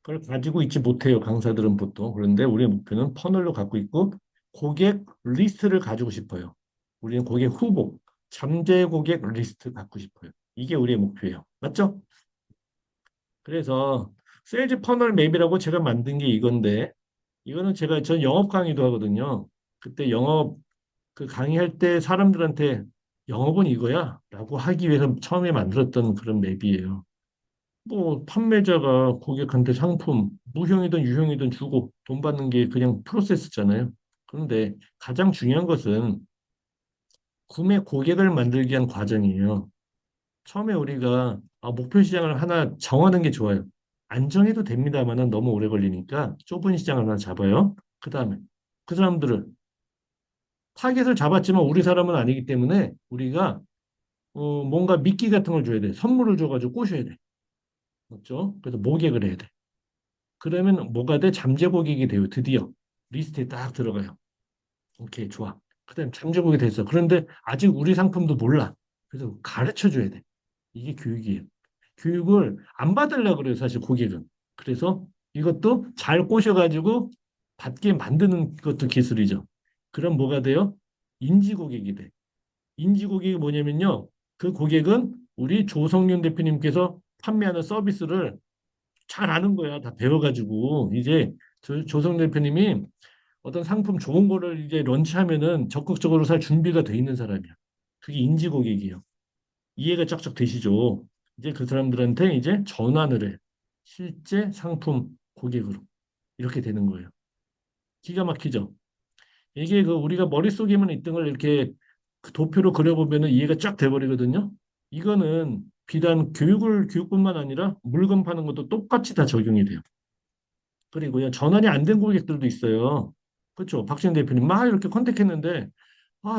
그걸 가지고 있지 못해요. 강사들은 보통. 그런데 우리의 목표는 퍼널로 갖고 있고 고객 리스트를 가지고 싶어요. 우리는 고객 후보, 잠재 고객 리스트 갖고 싶어요. 이게 우리의 목표예요. 맞죠? 그래서 세일즈 퍼널 맵이라고 제가 만든 게 이건데 이거는 전 영업 강의도 하거든요. 그때 영업 그 강의할 때 사람들한테 영업은 이거야 라고 하기 위해서 처음에 만들었던 그런 맵이에요. 뭐 판매자가 고객한테 상품 무형이든 유형이든 주고 돈 받는 게 그냥 프로세스잖아요. 그런데 가장 중요한 것은 구매 고객을 만들기 위한 과정이에요. 처음에 우리가 목표 시장을 하나 정하는 게 좋아요. 안 정해도 됩니다만은 너무 오래 걸리니까 좁은 시장을 하나 잡아요. 그 다음에 그 사람들을 타겟을 잡았지만 우리 사람은 아니기 때문에 우리가 뭔가 미끼 같은 걸 줘야 돼. 선물을 줘가지고 꼬셔야 돼. 맞죠? 그래서 모객을 해야 돼. 그러면 뭐가 돼? 잠재 고객이 돼요. 드디어 리스트에 딱 들어가요. 오케이, 좋아. 그다음 잠재 고객이 됐어. 그런데 아직 우리 상품도 몰라. 그래서 가르쳐 줘야 돼. 이게 교육이에요. 교육을 안 받으려고 그래요, 사실 고객은. 그래서 이것도 잘 꼬셔가지고 받게 만드는 것도 기술이죠. 그럼 뭐가 돼요? 인지 고객이 돼. 인지 고객이 뭐냐면요. 그 고객은 우리 조성윤 대표님께서 판매하는 서비스를 잘 아는 거야. 다 배워가지고. 이제 조성 대표님이 어떤 상품 좋은 거를 이제 런치하면은 적극적으로 살 준비가 돼 있는 사람이야. 그게 인지 고객이에요. 이해가 쫙쫙 되시죠? 이제 그 사람들한테 이제 전환을 해. 실제 상품 고객으로. 이렇게 되는 거예요. 기가 막히죠? 이게 그 우리가 머릿속에만 있던 걸 이렇게 그 도표로 그려보면은 이해가 쫙 돼버리거든요. 이거는 비단 교육뿐만 아니라 물건 파는 것도 똑같이 다 적용이 돼요. 그리고요, 전환이 안 된 고객들도 있어요. 그렇죠? 박진 대표님 막 이렇게 컨택했는데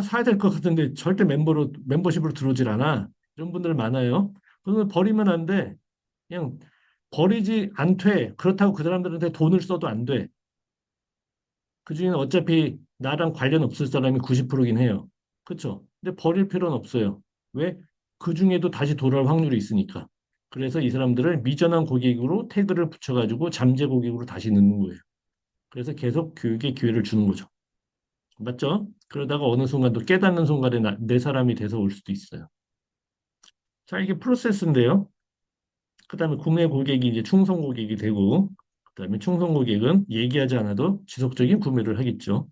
사야 될 것 같은데 절대 멤버십으로 들어오질 않아. 이런 분들 많아요. 그러면 버리면 안 돼. 그냥 버리지 않되 그렇다고 그 사람들한테 돈을 써도 안 돼. 그중에는 어차피 나랑 관련 없을 사람이 90%긴 해요. 그렇죠? 근데 버릴 필요는 없어요. 왜? 그중에도 다시 돌아올 확률이 있으니까. 그래서 이 사람들을 미전환 고객으로 태그를 붙여가지고 잠재 고객으로 다시 넣는 거예요. 그래서 계속 교육의 기회를 주는 거죠. 맞죠? 그러다가 어느 순간 또 깨닫는 순간에 내 사람이 돼서 올 수도 있어요. 자, 이게 프로세스인데요. 그다음에 구매 고객이 이제 충성 고객이 되고, 그다음에 충성 고객은 얘기하지 않아도 지속적인 구매를 하겠죠.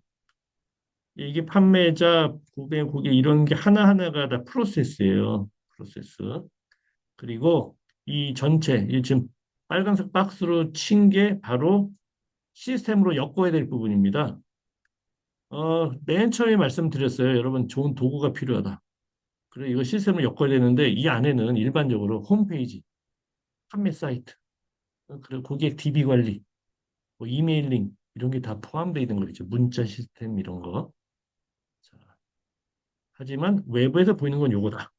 이게 판매자, 구매 고객 이런 게 하나하나가 다 프로세스예요. 프로세스. 그리고 이 전체, 이 지금 빨간색 박스로 친 게 바로 시스템으로 엮어야 될 부분입니다. 맨 처음에 말씀드렸어요. 여러분, 좋은 도구가 필요하다. 그래, 이거 시스템을 엮어야 되는데, 이 안에는 일반적으로 홈페이지, 판매 사이트, 그리고 고객 DB 관리, 뭐 이메일링, 이런 게 다 포함되어 있는 거죠. 문자 시스템 이런 거. 자, 하지만 외부에서 보이는 건 요거다.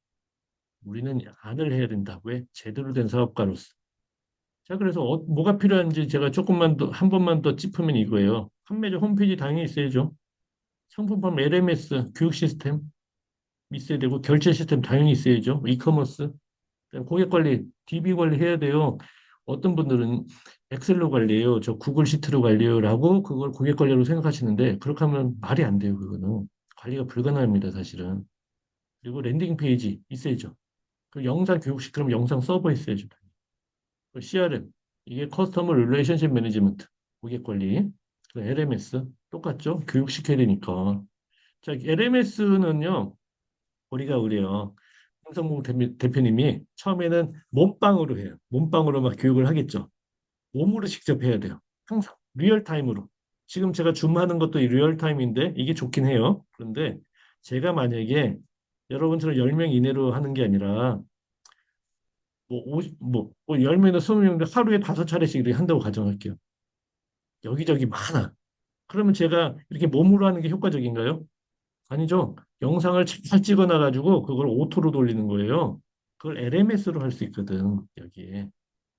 우리는 안을 해야 된다. 왜? 제대로 된 사업가로서. 자, 그래서 뭐가 필요한지 제가 조금만 더, 한 번만 더 짚으면 이거예요. 판매자 홈페이지 당연히 있어야죠. 상품판 LMS, 교육 시스템 있어야 되고, 결제 시스템 당연히 있어야죠. 이커머스, 고객 관리, DB 관리 해야 돼요. 어떤 분들은 엑셀로 관리해요. 저 구글 시트로 관리해요라고 그걸 고객 관리로 생각하시는데 그렇게 하면 말이 안 돼요. 그거는 관리가 불가능합니다. 사실은. 그리고 랜딩 페이지 있어야죠. 그 영상 교육시키면 영상 서버 있어야죠. 그 CRM 이게 커스터머 릴레이션십 매니지먼트 고객 관리. 그 LMS 똑같죠. 교육시켜야 되니까. 자, LMS는요. 우리가 그래요. 홍성국 대표님이 처음에는 몸빵으로 해요. 몸빵으로 막 교육을 하겠죠. 몸으로 직접 해야 돼요. 항상 리얼타임으로. 지금 제가 줌하는 것도 리얼타임인데 이게 좋긴 해요. 그런데 제가 만약에 여러분처럼 10명 이내로 하는 게 아니라 뭐 10명이나 20명인데 하루에 5차례씩 이렇게 한다고 가정할게요. 여기저기 많아. 그러면 제가 이렇게 몸으로 하는 게 효과적인가요? 아니죠. 영상을 잘 찍어놔가지고 그걸 오토로 돌리는 거예요. 그걸 LMS로 할 수 있거든, 여기에.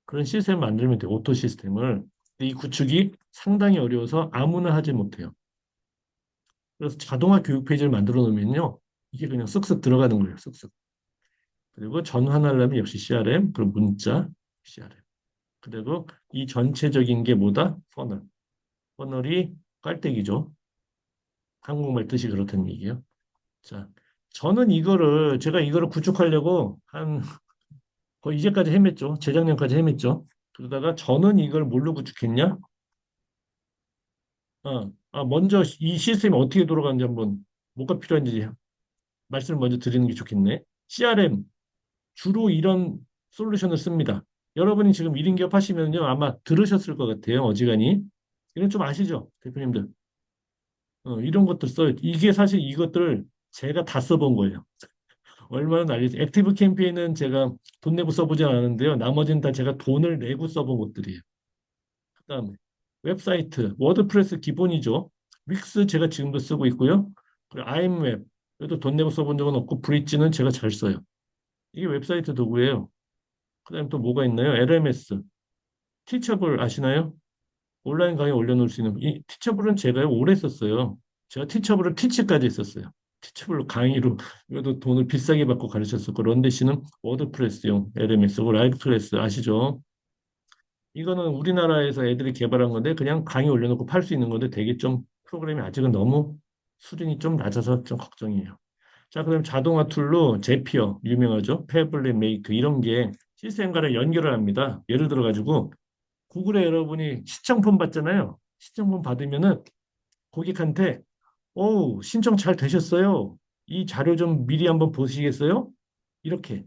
그런 시스템을 만들면 돼, 오토 시스템을. 근데 이 구축이 상당히 어려워서 아무나 하지 못해요. 그래서 자동화 교육 페이지를 만들어 놓으면요. 이게 그냥 쓱쓱 들어가는 거예요, 쓱쓱. 그리고 전환하려면 역시 CRM, 그리고 문자, CRM. 그리고 이 전체적인 게 뭐다? 퍼널. 퍼널이 깔때기죠. 한국말 뜻이 그렇다는 얘기예요. 자, 저는 제가 이거를 구축하려고 거의 이제까지 헤맸죠. 재작년까지 헤맸죠. 그러다가 저는 이걸 뭘로 구축했냐? 먼저 이 시스템이 어떻게 돌아가는지 한번 뭐가 필요한지 말씀을 먼저 드리는 게 좋겠네. CRM 주로 이런 솔루션을 씁니다. 여러분이 지금 1인 기업 하시면요. 아마 들으셨을 것 같아요. 어지간히. 이건 좀 아시죠? 대표님들. 이런 것들 써요. 이게 사실 이것들을 제가 다 써본 거예요. 얼마나 난리지. 액티브 캠페인은 제가 돈 내고 써보지 않았는데요. 나머지는 다 제가 돈을 내고 써본 것들이에요. 그다음에 웹사이트, 워드프레스 기본이죠. 윅스 제가 지금도 쓰고 있고요. 그리고 아임웹, 그래도 돈 내고 써본 적은 없고 브릿지는 제가 잘 써요. 이게 웹사이트 도구예요. 그다음에 또 뭐가 있나요? LMS, 티처블 아시나요? 온라인 강의 올려놓을 수 있는 이 티처블은 제가 오래 썼어요. 제가 티처블을 티치까지 했었어요. 티처블로 강의로 이것도 돈을 비싸게 받고 가르쳤었고 런데 씨는 워드프레스용 LMS고 라이브 클래스 아시죠? 이거는 우리나라에서 애들이 개발한 건데 그냥 강의 올려놓고 팔 수 있는 건데 되게 좀 프로그램이 아직은 너무 수준이 좀 낮아서 좀 걱정이에요. 자, 그럼 자동화 툴로 제피어 유명하죠? 패블릿 메이크 이런 게 시스템과를 연결을 합니다. 예를 들어 가지고 구글에 여러분이 시청폰 받잖아요. 시청폰 받으면은 고객한테 신청 잘 되셨어요. 이 자료 좀 미리 한번 보시겠어요? 이렇게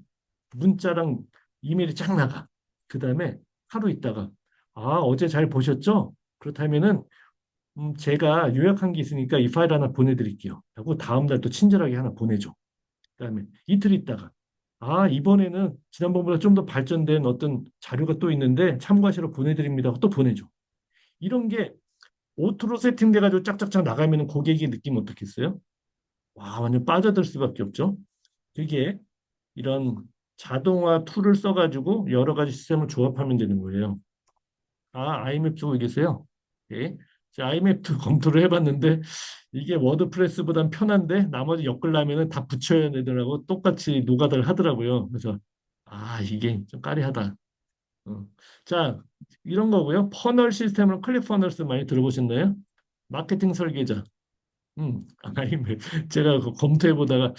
문자랑 이메일이 쫙 나가. 그 다음에 하루 있다가 어제 잘 보셨죠? 그렇다면은 제가 요약한 게 있으니까 이 파일 하나 보내드릴게요. 하고 다음날 또 친절하게 하나 보내줘. 그다음에 이틀 있다가 이번에는 지난번보다 좀 더 발전된 어떤 자료가 또 있는데 참고하시러 보내드립니다. 하고 또 보내줘. 이런 게 오토로 세팅돼가지고 짝짝짝 나가면 고객이 느낌 어떻겠어요? 와, 완전 빠져들 수밖에 없죠. 그게 이런 자동화 툴을 써가지고 여러 가지 시스템을 조합하면 되는 거예요. 아이맵 쓰고 계세요? 예. 제가 아이맵도 검토를 해봤는데 이게 워드프레스보단 편한데 나머지 엮으려면은 다 붙여야 되더라고 똑같이 노가다를 하더라고요. 그래서 이게 좀 까리하다. 어. 자, 이런 거고요. 퍼널 시스템을 클릭퍼널스 많이 들어보셨나요? 마케팅 설계자. 아이맵 제가 그 검토해 보다가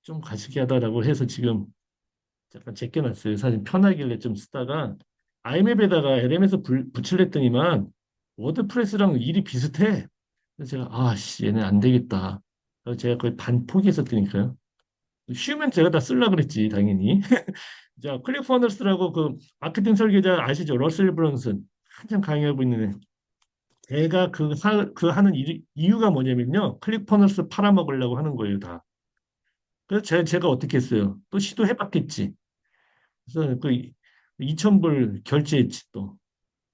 좀 가시기하다라고 해서 지금 약간 제껴놨어요. 사실 편하길래 좀 쓰다가 아이맵에다가 LM에서 붙일랬더니만 워드프레스랑 일이 비슷해. 그래서 제가 씨 얘는 안 되겠다. 그래서 제가 거의 반 포기했었다니까요. 쉬우면 제가 다 쓸라 그랬지 당연히. 자 클릭퍼너스라고 그 마케팅 설계자 아시죠? 러셀 브런슨 한참 강의하고 있는 애. 걔가 그 하는 이유가 뭐냐면요. 클릭퍼너스 팔아먹으려고 하는 거예요 다. 그래서 제가 어떻게 했어요? 또 시도해봤겠지. 그래서 그 2,000불 결제했지 또.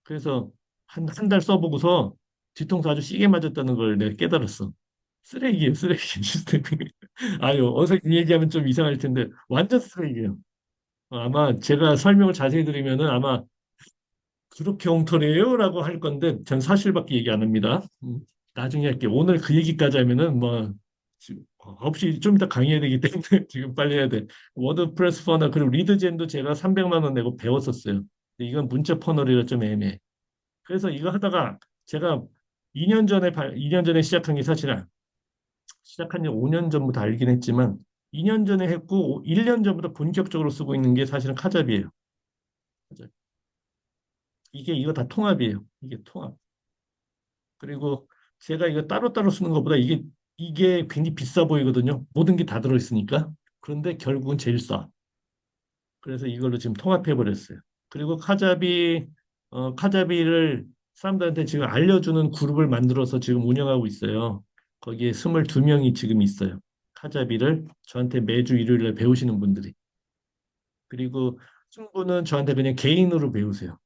그래서 한 달 써보고서 뒤통수 아주 시게 맞았다는 걸 내가 깨달았어. 쓰레기예요, 쓰레기 시스템이. 아유, 어서 이 얘기하면 좀 이상할 텐데 완전 쓰레기예요. 아마 제가 설명을 자세히 드리면은 아마 그렇게 엉터리예요라고 할 건데 전 사실밖에 얘기 안 합니다. 나중에 할게요. 오늘 그 얘기까지 하면은 뭐 지금 없이 좀 이따 강의해야 되기 때문에 지금 빨리 해야 돼. 워드프레스 퍼널 그리고 리드젠도 제가 300만 원 내고 배웠었어요. 근데 이건 문자 퍼널이라 좀 애매해. 그래서 이거 하다가 제가 2년 전에 시작한 게 사실은 시작한 지 5년 전부터 알긴 했지만 2년 전에 했고 1년 전부터 본격적으로 쓰고 있는 게 사실은 카잡이에요. 카잡. 이거 다 통합이에요. 이게 통합. 그리고 제가 이거 따로따로 쓰는 것보다 이게 굉장히 비싸 보이거든요. 모든 게 다 들어있으니까. 그런데 결국은 제일 싸. 그래서 이걸로 지금 통합해 버렸어요. 그리고 카자비를 사람들한테 지금 알려주는 그룹을 만들어서 지금 운영하고 있어요. 거기에 22명이 지금 있어요. 카자비를 저한테 매주 일요일에 배우시는 분들이. 그리고 친구는 저한테 그냥 개인으로 배우세요.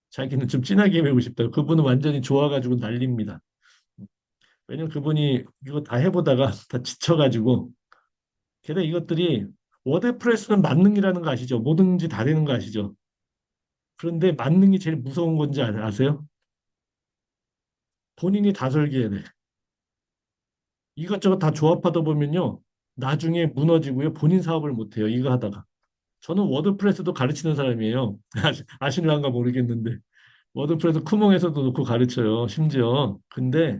자기는 좀 진하게 배우고 싶다. 그분은 완전히 좋아가지고 난립니다. 왜냐면 그분이 이거 다 해보다가 다 지쳐가지고 게다가 이것들이 워드프레스는 만능이라는 거 아시죠? 뭐든지 다 되는 거 아시죠? 그런데 만능이 제일 무서운 건지 아세요? 본인이 다 설계해야 돼. 이것저것 다 조합하다 보면요. 나중에 무너지고요. 본인 사업을 못 해요. 이거 하다가. 저는 워드프레스도 가르치는 사람이에요. 아실랑가 모르겠는데. 워드프레스 쿠몽에서도 놓고 가르쳐요. 심지어. 근데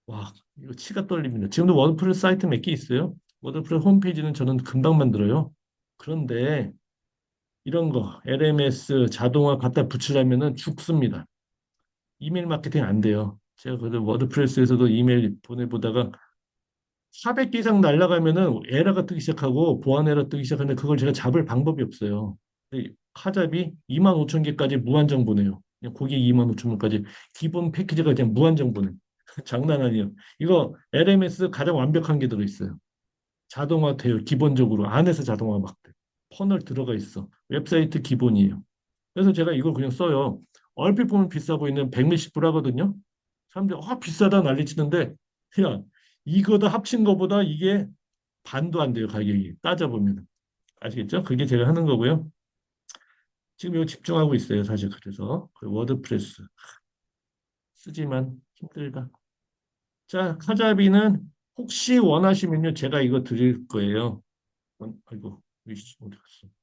와, 이거 치가 떨립니다. 지금도 워드프레스 사이트 몇 개 있어요. 워드프레스 홈페이지는 저는 금방 만들어요. 그런데 이런 거 LMS 자동화 갖다 붙이려면은 죽습니다. 이메일 마케팅 안 돼요. 제가 그래도 워드프레스에서도 이메일 보내보다가 400개 이상 날라가면은 에러가 뜨기 시작하고 보안 에러 뜨기 시작하는데 그걸 제가 잡을 방법이 없어요. 근데 카잡이 25,000개까지 무한 정보네요. 그냥 고객 25,000명까지 기본 패키지가 그냥 무한 정보네. 장난 아니에요. 이거 LMS 가장 완벽한 게 들어있어요. 자동화 돼요. 기본적으로 안에서 자동화 막 돼. 퍼널 들어가 있어. 웹사이트 기본이에요. 그래서 제가 이걸 그냥 써요. 얼핏 보면 비싸 보이는 100몇십 불 하거든요. 사람들이 비싸다 난리치는데 야 이거다 합친 거보다 이게 반도 안 돼요. 가격이 따져보면. 아시겠죠? 그게 제가 하는 거고요. 지금 이거 집중하고 있어요. 사실 그래서 그 워드프레스 쓰지만 힘들다. 자, 카자비는 혹시 원하시면요. 제가 이거 드릴 거예요. 아이고, 위씨 어디 갔어?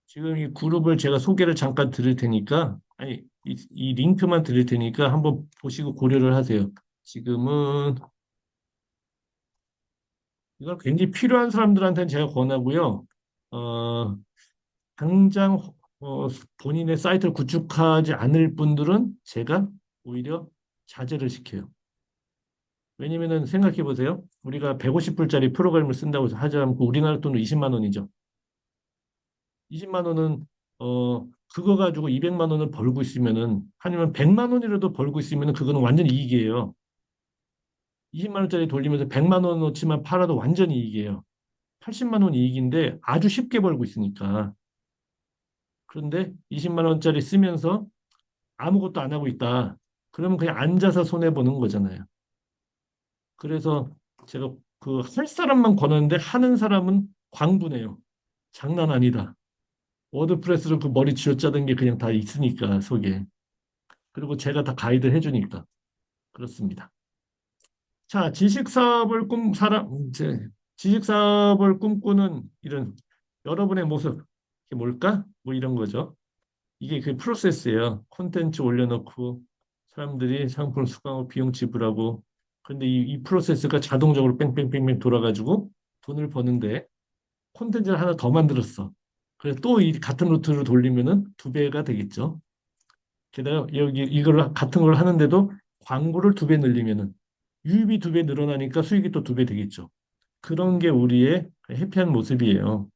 지금 이 그룹을 제가 소개를 잠깐 드릴 테니까, 아니, 이 링크만 드릴 테니까 한번 보시고 고려를 하세요. 지금은 이걸 굉장히 필요한 사람들한테는 제가 권하고요. 어, 당장 어, 본인의 사이트를 구축하지 않을 분들은 제가 오히려 자제를 시켜요. 왜냐면은 생각해 보세요. 우리가 150불짜리 프로그램을 쓴다고 해서 하지 않고 우리나라 돈으로 20만 원이죠. 20만 원은 그거 가지고 200만 원을 벌고 있으면은 아니면 100만 원이라도 벌고 있으면은 그거는 완전 이익이에요. 20만 원짜리 돌리면서 100만 원어치만 팔아도 완전 이익이에요. 80만 원 이익인데 아주 쉽게 벌고 있으니까. 그런데 20만 원짜리 쓰면서 아무것도 안 하고 있다. 그러면 그냥 앉아서 손해 보는 거잖아요. 그래서 제가 그 할 사람만 권하는데 하는 사람은 광분해요. 장난 아니다. 워드프레스로 그 머리 쥐어짜는 게 그냥 다 있으니까 속에. 그리고 제가 다 가이드 해주니까 그렇습니다. 자, 지식 사업을 꿈꾸는 이런 여러분의 모습 이게 뭘까? 뭐 이런 거죠. 이게 그 프로세스예요. 콘텐츠 올려놓고 사람들이 상품 수강하고 비용 지불하고 근데 이 프로세스가 자동적으로 뺑뺑뺑뺑 돌아가지고 돈을 버는데 콘텐츠를 하나 더 만들었어. 그래서 또 이 같은 루트로 돌리면은 두 배가 되겠죠. 게다가 여기 이걸 같은 걸 하는데도 광고를 두 배 늘리면은 유입이 두 배 늘어나니까 수익이 또 두 배 되겠죠. 그런 게 우리의 해피한 모습이에요.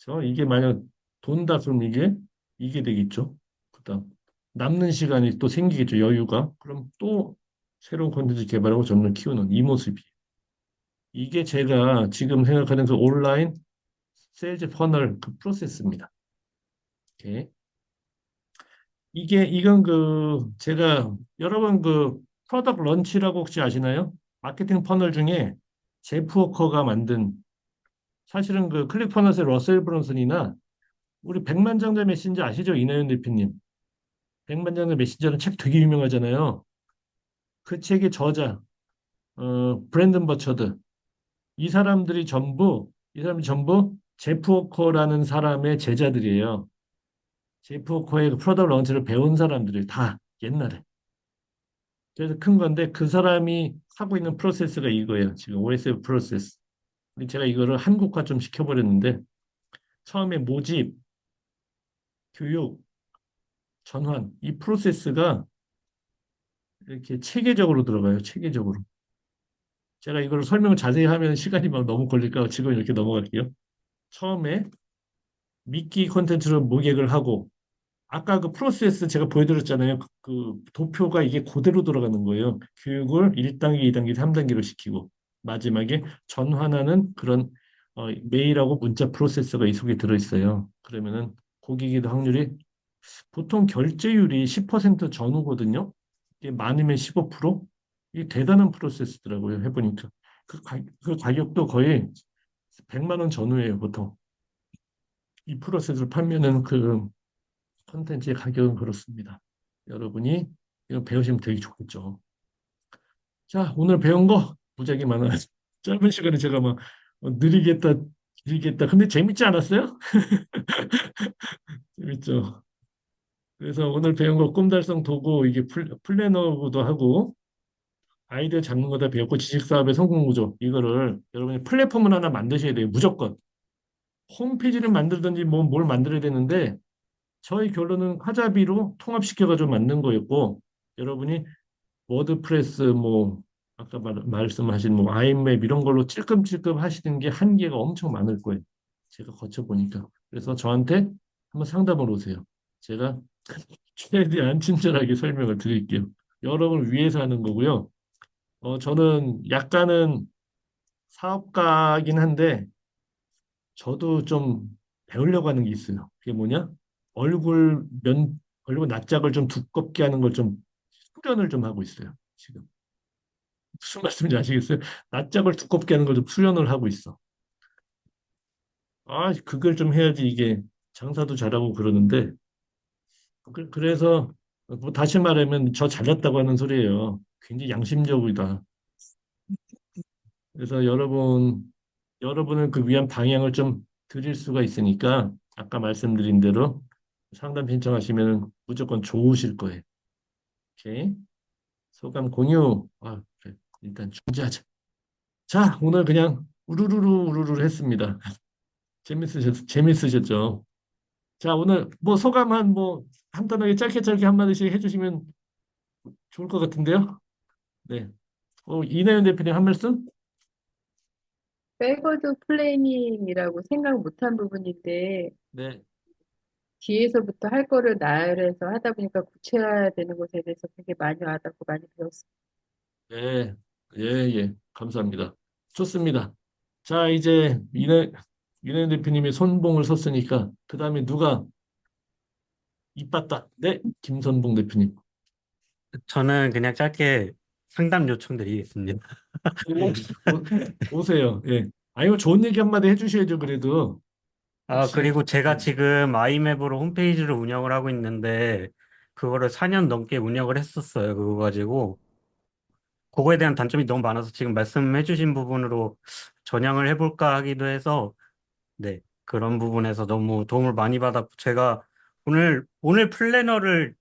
그래서 이게 만약 돈다 그럼 이게 되겠죠. 그다음 남는 시간이 또 생기겠죠. 여유가. 그럼 또 새로운 콘텐츠 개발하고 점점 키우는 이 모습이. 이게 제가 지금 생각하는 그 온라인 세일즈 퍼널 그 프로세스입니다. 오케이. 이건 그 제가 여러분 그 프로덕트 런치라고 혹시 아시나요? 마케팅 퍼널 중에 제프 워커가 만든 사실은 그 클릭퍼넛의 러셀 브런슨이나 우리 백만장자 메신저 아시죠? 이나연 대표님. 백만장자 메신저는 책 되게 유명하잖아요. 그 책의 저자 브랜든 버처드 이 사람이 전부 제프 워커라는 사람의 제자들이에요. 제프 워커의 그 프로덕트 런치를 배운 사람들이 다 옛날에. 그래서 큰 건데 그 사람이 하고 있는 프로세스가 이거예요. 지금 OSF 프로세스. 근데 제가 이거를 한국화 좀 시켜버렸는데 처음에 모집, 교육, 전환 이 프로세스가 이렇게 체계적으로 들어가요. 체계적으로. 제가 이걸 설명을 자세히 하면 시간이 막 너무 걸릴까 지금 이렇게 넘어갈게요. 처음에 미끼 콘텐츠를 모객을 하고 아까 그 프로세스 제가 보여드렸잖아요. 그 도표가 이게 그대로 돌아가는 거예요. 교육을 1단계, 2단계, 3단계로 시키고 마지막에 전환하는 그런 메일하고 문자 프로세스가 이 속에 들어있어요. 그러면은 고객의 확률이 보통 결제율이 10% 전후거든요. 이게 많으면 15%? 이게 대단한 프로세스더라고요. 해보니까. 그 가격도 거의 100만 원 전후예요, 보통. 이 프로세스를 팔면은 그 컨텐츠의 가격은 그렇습니다. 여러분이 이거 배우시면 되게 좋겠죠. 자, 오늘 배운 거 무지하게 많아요. 짧은 시간에 제가 막 느리겠다, 길겠다. 근데 재밌지 않았어요? 재밌죠. 그래서 오늘 배운 거 꿈달성 도구 이게 플래너도 하고 아이디어 잡는 거다 배웠고 지식사업의 성공 구조 이거를 여러분이 플랫폼을 하나 만드셔야 돼요. 무조건. 홈페이지를 만들든지 뭐 뭘 만들어야 되는데 저희 결론은 카자비로 통합시켜가지고 만든 거였고 여러분이 워드프레스 뭐 아까 말씀하신 뭐 아이맵 이런 걸로 찔끔찔끔 하시는 게 한계가 엄청 많을 거예요. 제가 거쳐보니까. 그래서 저한테 한번 상담을 오세요. 제가 최대한 친절하게 설명을 드릴게요. 여러분을 위해서 하는 거고요. 저는 약간은 사업가긴 한데 저도 좀 배우려고 하는 게 있어요. 그게 뭐냐? 얼굴 납작을 좀 두껍게 하는 걸 좀 수련을 좀 하고 있어요. 지금. 무슨 말씀인지 아시겠어요? 납작을 두껍게 하는 걸 좀 수련을 하고 있어. 그걸 좀 해야지 이게 장사도 잘하고 그러는데 그래서 뭐 다시 말하면 저 잘났다고 하는 소리예요. 굉장히 양심적이다. 그래서 여러분을 그 위한 방향을 좀 드릴 수가 있으니까 아까 말씀드린 대로 상담 신청하시면 무조건 좋으실 거예요. 오케이. 소감 공유. 그래. 일단 중지하자. 자, 오늘 그냥 우르르르 했습니다. 재밌으셨죠? 자, 오늘 뭐 소감 뭐 간단하게 짧게 한마디씩 해주시면 좋을 것 같은데요. 네. 이나연 대표님 한 말씀? 백워드 플래닝이라고 생각 못한 부분인데, 네. 뒤에서부터 할 거를 나열해서 하다 보니까 구체화되는 것에 대해서 되게 많이 와닿고 많이 배웠어요. 예, 예. 감사합니다. 좋습니다. 자, 이제 이나연 대표님이 손봉을 섰으니까 그 다음에 누가 이빠따? 네, 김선봉 대표님. 저는 그냥 짧게 상담 요청드리겠습니다. 오세요. 예. 아니면 좋은 얘기 한마디 해주셔야죠, 그래도. 혹시, 그리고 제가 예. 지금 아이맵으로 홈페이지를 운영을 하고 있는데, 그거를 4년 넘게 운영을 했었어요. 그거 가지고. 그거에 대한 단점이 너무 많아서 지금 말씀해주신 부분으로 전향을 해볼까 하기도 해서, 네, 그런 부분에서 너무 도움을 많이 받았고, 제가 오늘 플래너를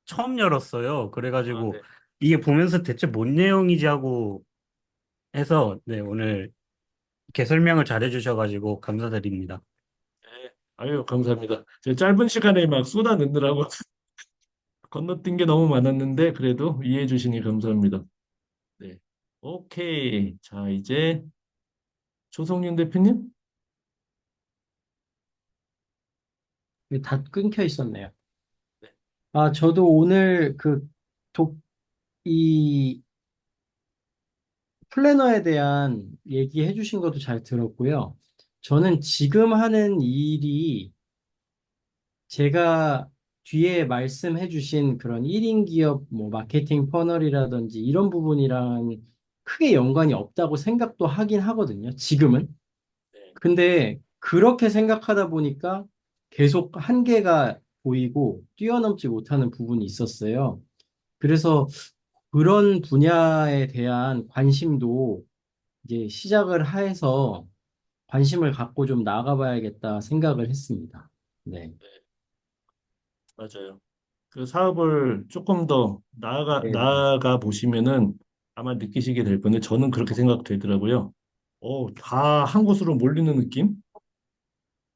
처음 열었어요. 그래가지고, 네. 이게 보면서 대체 뭔 내용이지 하고 해서, 네, 오늘 이렇게 설명을 잘해주셔가지고 감사드립니다. 예. 아유, 감사합니다. 제가 짧은 시간에 막 쏟아 넣느라고 건너뛴 게 너무 많았는데, 그래도 이해해 주시니 감사합니다. 네. 오케이. 자, 이제 조성윤 대표님? 다 끊겨 있었네요. 네. 저도 오늘 이 플래너에 대한 얘기해 주신 것도 잘 들었고요. 저는 지금 하는 일이 제가 뒤에 말씀해 주신 그런 1인 기업 뭐 마케팅 퍼널이라든지 이런 부분이랑 크게 연관이 없다고 생각도 하긴 하거든요. 지금은. 네. 근데 그렇게 생각하다 보니까 계속 한계가 보이고 뛰어넘지 못하는 부분이 있었어요. 그래서 그런 분야에 대한 관심도 이제 시작을 해서 관심을 갖고 좀 나아가봐야겠다 생각을 했습니다. 네. 맞아요. 그 사업을 조금 더 네. 나아가 보시면은 아마 느끼시게 될 건데 저는 그렇게 생각되더라고요. 다 한 곳으로 몰리는 느낌?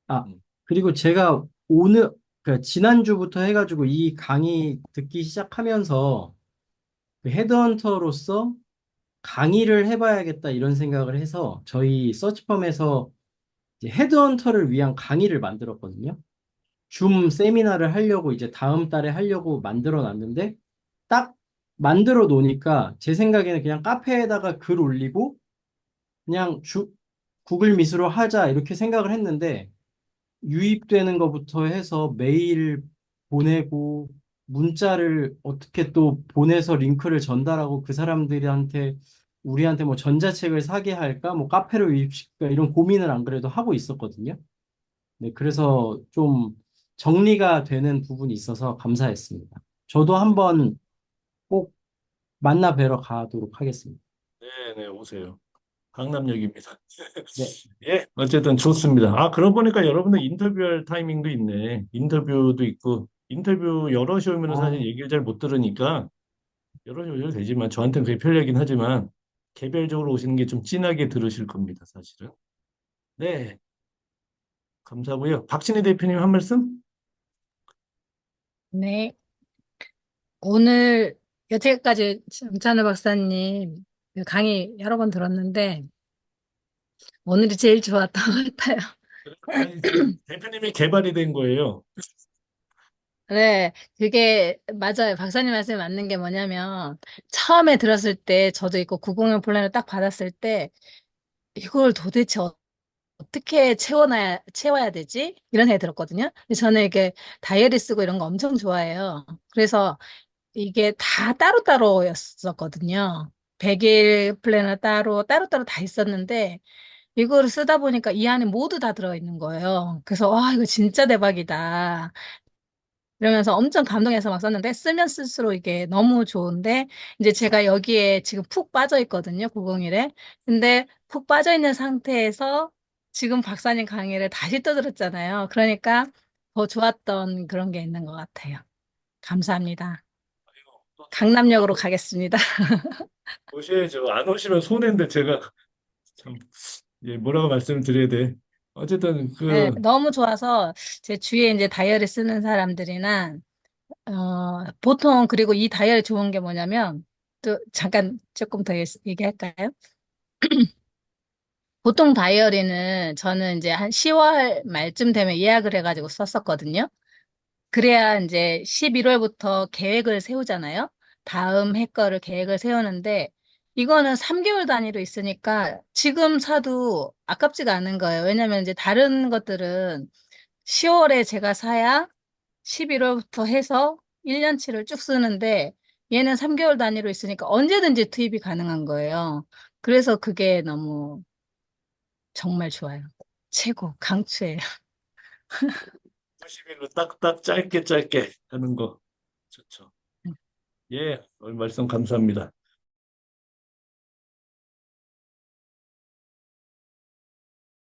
아, 음, 그리고 제가 그러니까 지난주부터 해가지고 이 강의 듣기 시작하면서 그 헤드헌터로서 강의를 해봐야겠다 이런 생각을 해서 저희 서치펌에서 이제 헤드헌터를 위한 강의를 만들었거든요. 줌 세미나를 하려고 이제 다음 달에 하려고 만들어 놨는데 딱 만들어 놓으니까 제 생각에는 그냥 카페에다가 글 올리고 그냥 구글 미스로 하자 이렇게 생각을 했는데 유입되는 것부터 해서 메일 보내고 문자를 어떻게 또 보내서 링크를 전달하고 그 사람들한테 우리한테 뭐 전자책을 사게 할까 뭐 카페를 유입시킬까 이런 고민을 안 그래도 하고 있었거든요. 네, 그래서 좀 정리가 되는 부분이 있어서 감사했습니다. 저도 한번 꼭 만나 뵈러 가도록 하겠습니다. 네, 오세요. 강남역입니다. 네. 예, 어쨌든 좋습니다. 그러고 보니까 여러분들 인터뷰할 타이밍도 있네. 인터뷰도 있고, 인터뷰 여럿이 오면 사실 아, 얘기를 잘 못 들으니까 여럿이 오셔도 되지만, 저한테는 그게 편리하긴 하지만, 개별적으로 오시는 게 좀 진하게 들으실 겁니다, 사실은. 네, 감사하고요. 박진희 대표님 한 말씀? 네. 오늘 여태까지 정찬호 박사님 그 강의 여러 번 들었는데 오늘이 제일 좋았던 것 같아요. 아니, 대표님이 개발이 된 거예요. 네, 그게 맞아요. 박사님 말씀이 맞는 게 뭐냐면 처음에 들었을 때 저도 있고 901 플랜을 딱 받았을 때 이걸 도대체 어떻게 채워야 되지? 이런 생각이 들었거든요. 근데 저는 이게 다이어리 쓰고 이런 거 엄청 좋아해요. 그래서 이게 다 따로따로였었거든요. 100일 플래너 따로따로 다 있었는데, 이거를 쓰다 보니까 이 안에 모두 다 들어있는 거예요. 그래서, 와, 이거 진짜 대박이다. 이러면서 엄청 감동해서 막 썼는데, 쓰면 쓸수록 이게 너무 좋은데, 이제 제가 여기에 지금 푹 빠져 있거든요, 901에. 근데 푹 빠져 있는 상태에서 지금 박사님 강의를 다시 또 들었잖아요. 그러니까 더 좋았던 그런 게 있는 것 같아요. 감사합니다. 강남역으로 가겠습니다. 오셔야죠. 안 오시면 손해인데 제가 참, 예, 뭐라고 말씀을 드려야 돼. 어쨌든 네, 너무 좋아서 제 주위에 이제 다이어리 쓰는 사람들이나 보통 그리고 이 다이어리 좋은 게 뭐냐면 또 잠깐 조금 더 얘기할까요? 보통 다이어리는 저는 이제 한 10월 말쯤 되면 예약을 해가지고 썼었거든요. 그래야 이제 11월부터 계획을 세우잖아요. 다음 해 거를 계획을 세우는데 이거는 3개월 단위로 있으니까 지금 사도 아깝지가 않은 거예요. 왜냐면 이제 다른 것들은 10월에 제가 사야 11월부터 해서 1년치를 쭉 쓰는데 얘는 3개월 단위로 있으니까 언제든지 투입이 가능한 거예요. 그래서 그게 너무 정말 좋아요. 최고, 강추해요. 90일로 딱딱 짧게 짧게 하는 거 좋죠. 예, 오늘 말씀 감사합니다.